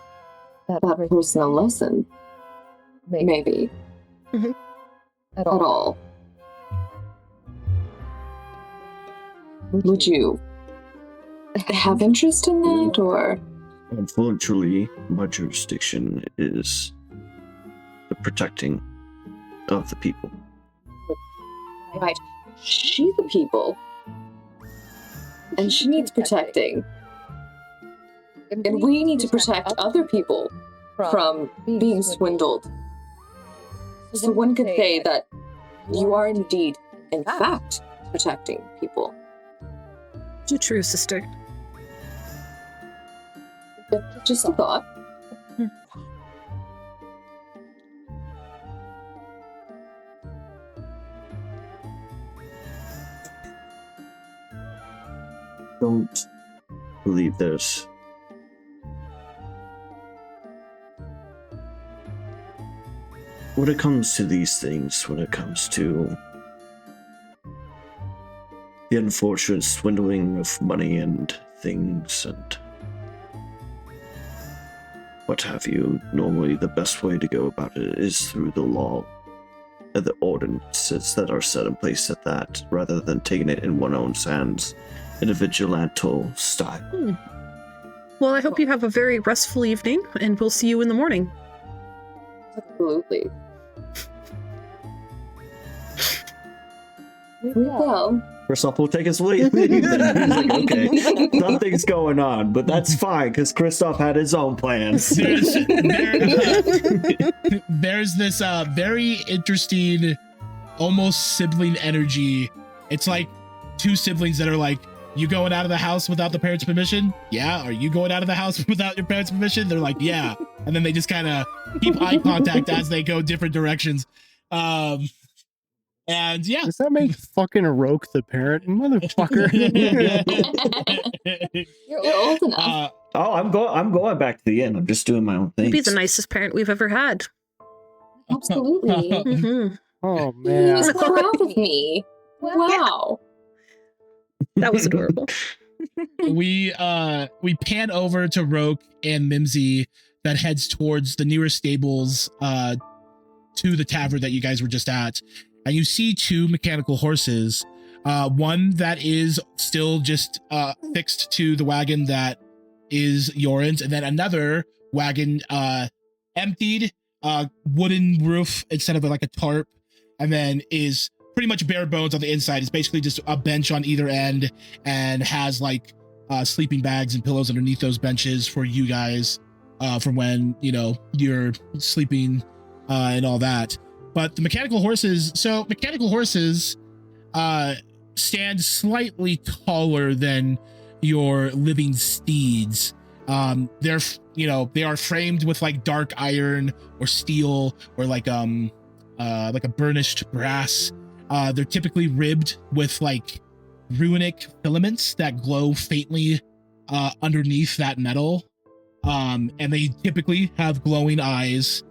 E: that person a lesson? Maybe.
F: Mhm.
E: At all. Would you have interest in that, or?
D: Unfortunately, my jurisdiction is the protecting of the people.
E: Right. She's the people. And she needs protecting. And we need to protect other people from being swindled. So one could say that you are indeed, in fact, protecting people.
F: Too true, sister.
E: Just a thought.
D: Don't believe there's when it comes to these things, when it comes to the unfortunate swindling of money and things and what have you, normally the best way to go about it is through the law and the ordinances that are set in place at that, rather than taking it in one's own hands in a vigilante style.
F: Well, I hope you have a very restful evening, and we'll see you in the morning.
E: Absolutely. We will.
D: Kristoff will take his leave. He's like, okay, something's going on, but that's fine because Kristoff had his own plans.
A: There's this very interesting, almost sibling energy. It's like two siblings that are like, you going out of the house without the parents' permission? Yeah. Are you going out of the house without your parents' permission? They're like, yeah. And then they just kind of keep eye contact as they go different directions. And yeah.
B: Does that make fucking Roke the parent, motherfucker?
E: You're old enough.
D: I'm going back to the inn. I'm just doing my own thing.
F: You'd be the nicest parent we've ever had.
E: Absolutely.
F: Mhm.
B: Oh
E: He
B: man.
E: was proud of me. Wow.
F: That was adorable.
A: We pan over to Roke and Mimsy that heads towards the nearest stables to the tavern that you guys were just at, and you see two mechanical horses, one that is still just fixed to the wagon that is Yoren's, and then another wagon emptied, wooden roof instead of like a tarp, and then is pretty much bare bones on the inside. It's basically just a bench on either end and has like sleeping bags and pillows underneath those benches for you guys from when, you know, you're sleeping and all that. But the mechanical horses, stand slightly taller than your living steeds. They're, you know, they are framed with like dark iron or steel or like a burnished brass. They're typically ribbed with like runic filaments that glow faintly underneath that metal. And they typically have glowing eyes,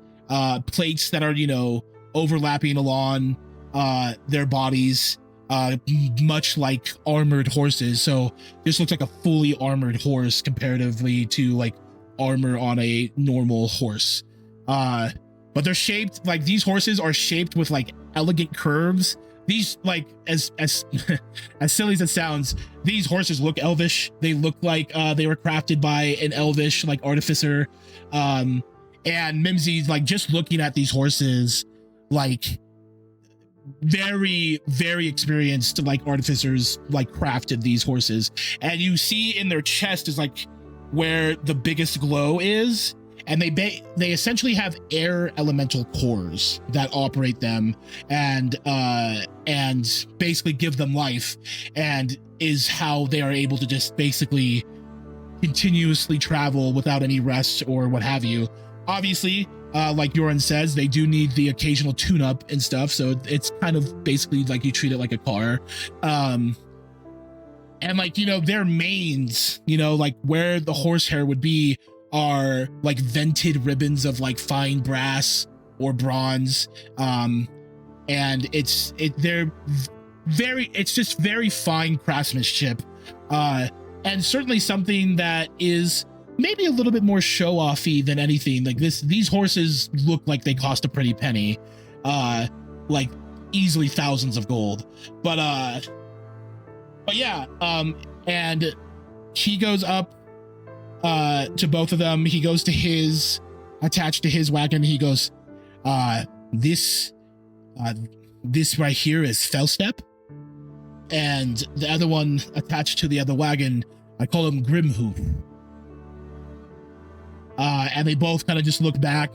A: plates that are, you know, overlapping along their bodies, much like armored horses. So this looks like a fully armored horse comparatively to like armor on a normal horse. But they're shaped like, these horses are shaped with like elegant curves. These, like, as silly as it sounds, these horses look elvish. They look like they were crafted by an elvish like artificer. And Mimsy's like just looking at these horses, like very, very experienced like artificers like crafted these horses. And you see in their chest is like where the biggest glow is. And they essentially have air elemental cores that operate them and basically give them life, and is how they are able to just basically continuously travel without any rest or what have you. Obviously, like Yoren says, they do need the occasional tune-up and stuff, so it's kind of basically like you treat it like a car. And like, you know, their manes, you know, like where the horsehair would be, are like vented ribbons of like fine brass or bronze, and it's just very fine craftsmanship, and certainly something that is maybe a little bit more show-offy than anything. Like these horses look like they cost a pretty penny, like easily thousands of gold. But yeah, and he goes up to both of them. He goes to his, attached to his wagon. He goes, this right here is Felstep, and the other one attached to the other wagon, I call him Grimhoof. And they both kind of just look back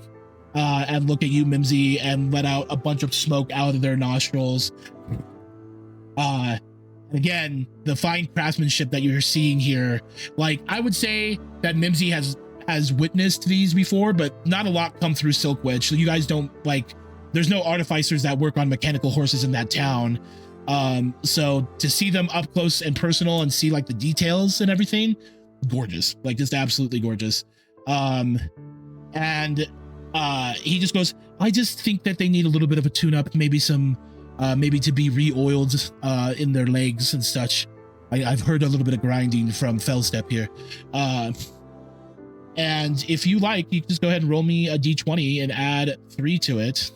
A: and look at you, Mimsy, and let out a bunch of smoke out of their nostrils. Again, the fine craftsmanship that you're seeing here, like I would say that Mimsy has witnessed these before, but not a lot come through Silkwitch. So you guys don't like, there's no artificers that work on mechanical horses in that town. So to see them up close and personal and see like the details and everything, gorgeous, like just absolutely gorgeous. And he just goes, I just think that they need a little bit of a tune-up, maybe some maybe to be re-oiled in their legs and such. I've heard a little bit of grinding from Felstep here. And if you like, you can just go ahead and roll me a d20 and add 3 to it.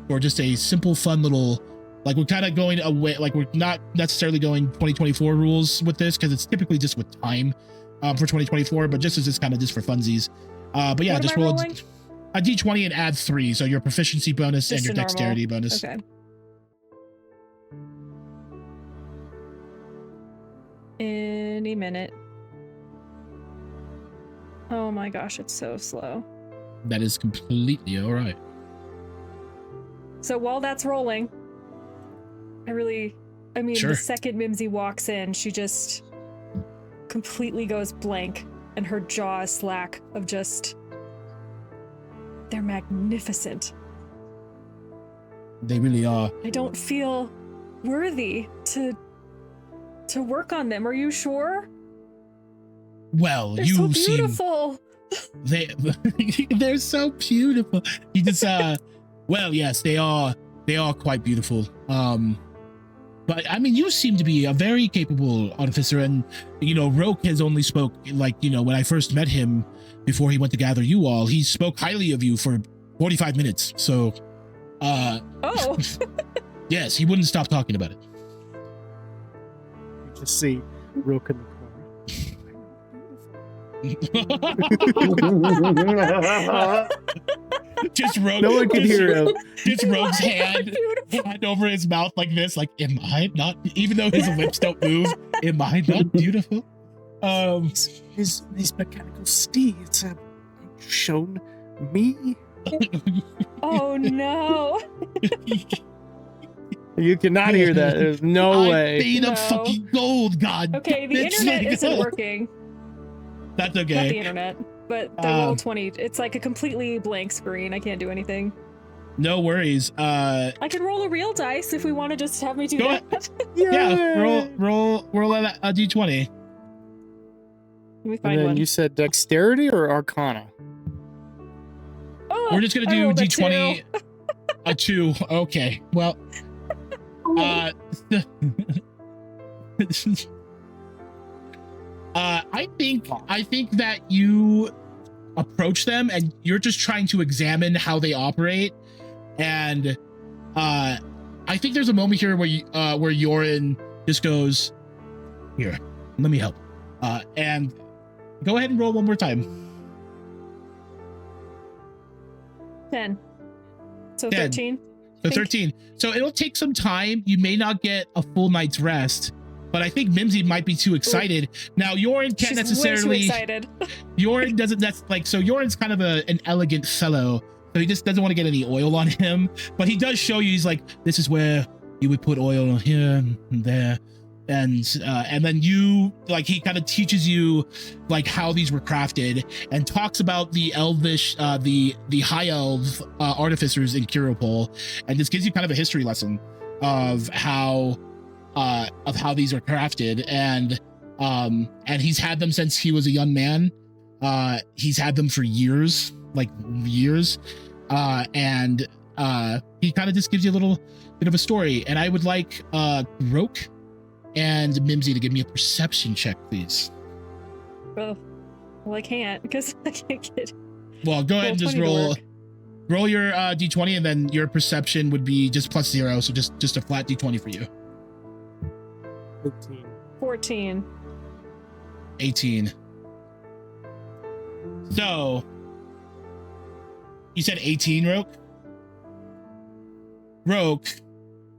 A: Or just a simple, fun little, like we're kind of going away, like we're not necessarily going 2024 rules with this, because it's typically just with time for 2024, but just as it's kind of just for funsies. But yeah,
C: What
A: just
C: am I
A: roll
C: rolling?
A: a d20 and add 3, so your proficiency bonus
C: Just
A: and your
C: a normal.
A: dexterity bonus.
C: Okay. any minute. Oh my gosh, it's so slow.
A: That is completely all right.
C: So while that's rolling,
A: Sure.
C: the second Mimsy walks in, she just completely goes blank, and her jaw is slack of just... They're magnificent.
A: They really are.
C: I don't feel worthy to work on them. Are you sure?
A: Well,
C: They're
A: you
C: so
A: seem
C: beautiful.
A: they're so beautiful. You just well, yes, they are quite beautiful. But I mean, you seem to be a very capable artificer, and Roke has only spoke when I first met him before he went to gather you all, he spoke highly of you for 45 minutes. So
C: Oh.
A: yes, he wouldn't stop talking about it.
B: You just see Rook in the corner.
A: Just Rogue.
B: No one can hear him.
A: Just Rogue's hand over his mouth like this, like, am I not, even though his lips don't move, am I not beautiful?
B: His mechanical steeds have shown me.
C: Oh no.
B: You cannot hear that. There's no way.
A: Made of
C: No.
A: fucking gold, god.
C: Okay, the
A: It's
C: internet
A: like-
C: isn't working.
A: That's
C: Not the
A: okay.
C: internet, but the roll 20. It's like a completely blank screen. I can't do anything.
A: No worries.
C: I can roll a real dice if we want to just have me do
A: Go
C: that.
A: Yeah, roll a d20.
C: Let me
B: And
C: find
B: then
C: one.
B: you said dexterity or arcana?
C: Oh,
A: We're just gonna
C: I
A: do
C: rolled a
A: d20. A 2. Okay. Well, I think that you approach them and you're just trying to examine how they operate, and I think there's a moment here where where Yorin just goes, "Here, let me help," and go ahead and roll one more time.
C: 10. So
A: 10.
C: 13.
A: So
C: Think-
A: 13. So it'll take some time. You may not get a full night's rest, but I think Mimsy might be too excited. Now, Yorin can't
C: She's
A: necessarily.
C: way too excited.
A: Yorin doesn't. That's like, so Yorin's kind of an elegant fellow, so he just doesn't want to get any oil on him. But he does show you. He's like, this is where you would put oil here and there, and then you, like, he kind of teaches you like how these were crafted and talks about the elvish, the high elf artificers in Kiropol, and just gives you kind of a history lesson of how these are crafted, and he's had them since he was a young man. He's had them for years, and he kind of just gives you a little bit of a story. And I would like Roke and Mimsy to give me a perception check, please.
C: Oh, well, I can't because I can't get.
A: Well, go ahead and just
C: 20 to work.
A: roll your d20, and then your perception would be just +0, so just a flat d20 for you.
B: 15.
C: 14.
A: 18. So you said 18, Roke? Roke,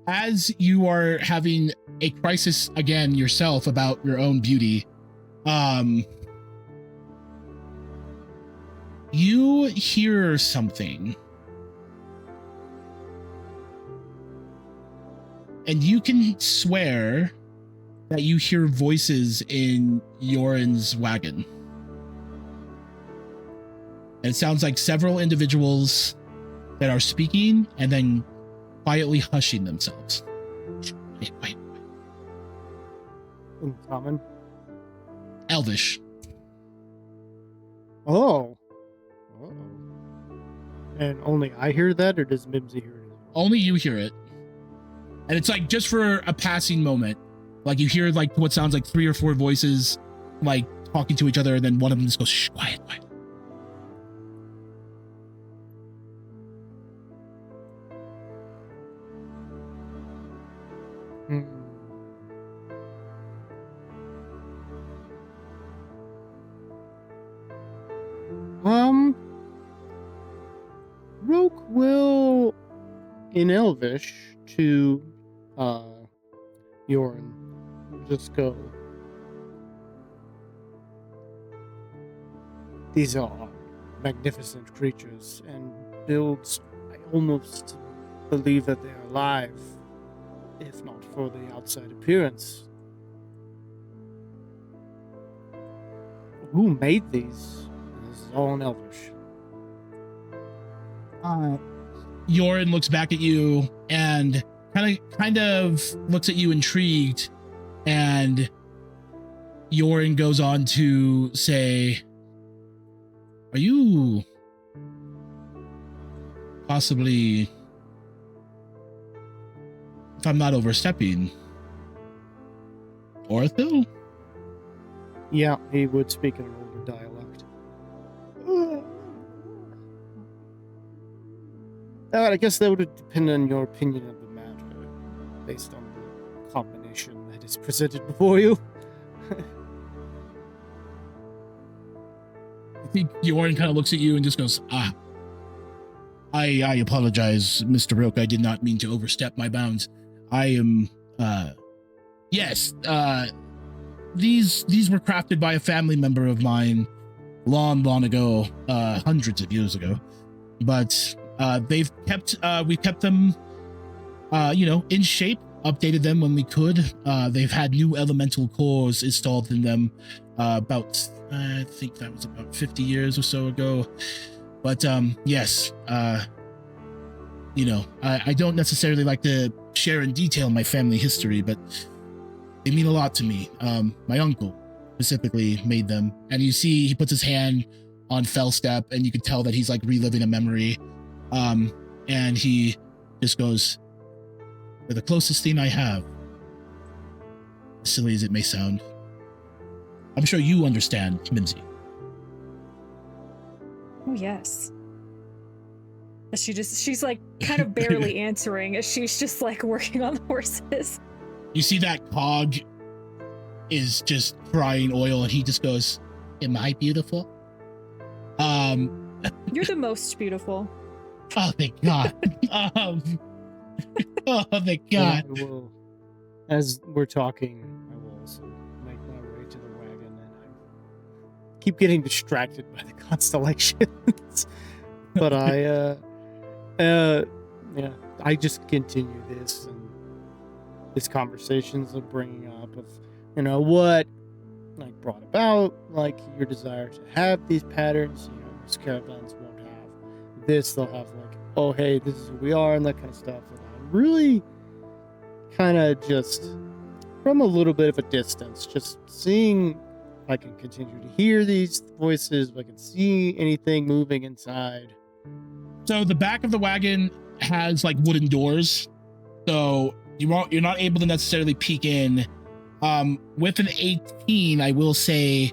A: as you are having a crisis again yourself about your own beauty, you hear something. And you can swear that you hear voices in Yorin's wagon. And it sounds like several individuals that are speaking and then quietly hushing themselves. Wait.
B: In common.
A: Elvish.
B: Oh. Uh-oh. And only I hear that, or does Mimsy hear it?
A: Only you hear it. And it's like just for a passing moment. Like you hear like what sounds like 3 or 4 voices like talking to each other, and then one of them just goes, shh, quiet.
B: Roke will, in Elvish, to Yorin, just go, These are magnificent creatures and builds. I almost believe that they are alive, if not for the outside appearance. Who made these? This is all in Elvish.
A: Yorin looks back at you and kind of looks at you intrigued, and Yorin goes on to say, are you possibly, if I'm not overstepping, Orthil?
B: Yeah, he would speak in an older dialect. I guess that would depend on your opinion of the matter, based on the combination that is presented before you.
A: I think Yorin kind of looks at you and just goes, I apologize, Mr. Rook. I did not mean to overstep my bounds. I am, yes, these were crafted by a family member of mine long ago, hundreds of years ago. But we've kept them, in shape, updated them when we could. They've had new elemental cores installed in them about, I think that was about 50 years or so ago. But yes, I don't necessarily like to share in detail my family history, but they mean a lot to me. My uncle specifically made them, and you see he puts his hand on Fellstep, and you can tell that he's like reliving a memory. And he just goes, "They're the closest thing I have." As silly as it may sound, I'm sure you understand, Mimsy.
C: Oh, yes. She's like kind of barely answering as she's just like working on the horses.
A: You see that Cog is just crying oil, and he just goes, "Am I beautiful?"
C: You're the most beautiful.
A: Oh, thank God. Oh, thank God.
B: I will, as we're talking, I will also make my way to the wagon, and I keep getting distracted by the constellations. But I just continue this, and these conversations of bringing up of, what like brought about like your desire to have these patterns. Most caravans won't have this. They'll have like, oh, hey, this is who we are, and that kind of stuff. And I'm really kind of just from a little bit of a distance, just seeing if I can continue to hear these voices, if I can see anything moving inside.
A: So the back of the wagon has like wooden doors, so you're not able to necessarily peek in. With an 18, I will say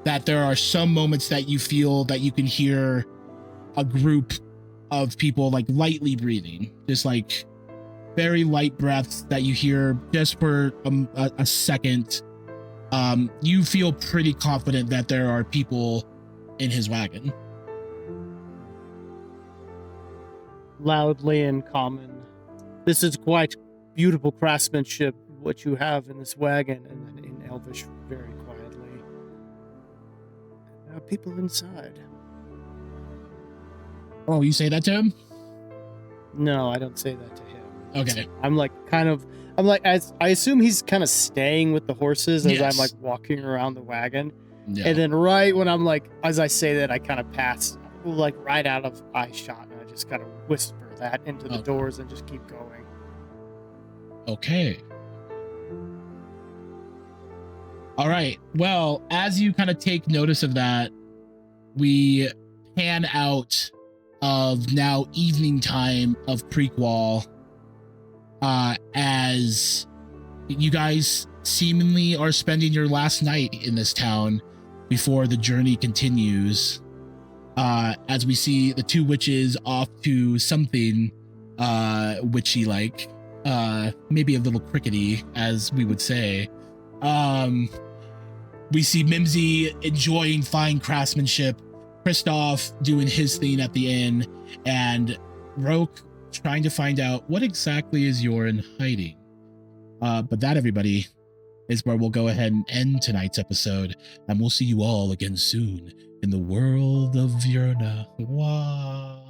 A: that there are some moments that you feel that you can hear a group of people like lightly breathing, just like very light breaths that you hear just for a second. You feel pretty confident that there are people in his wagon.
B: Loudly and common, "This is quite beautiful craftsmanship, what you have in this wagon," and then in Elvish, very quietly, "There are people inside."
A: Oh, you say that to him?
B: No, I don't say that to him.
A: Okay.
B: I'm like, as I assume he's kind of staying with the horses as
A: Yes.
B: I'm like walking around the wagon.
A: Yeah.
B: And then right when I'm like, as I say that, I kind of pass like right out of eye shot, and I just kind of whisper that into the
A: Okay.
B: doors and just keep going.
A: Okay. All right. Well, as you kind of take notice of that, we pan out of now evening time of Prequel, as you guys seemingly are spending your last night in this town before the journey continues. As we see the two witches off to something witchy like, maybe a little crickety, as we would say. We see Mimsy enjoying fine craftsmanship, Kristoff doing his thing at the inn, and Roke trying to find out what exactly is Yorin hiding. But that, everybody, is where we'll go ahead and end tonight's episode, and we'll see you all again soon in the world of Veurna. Wow.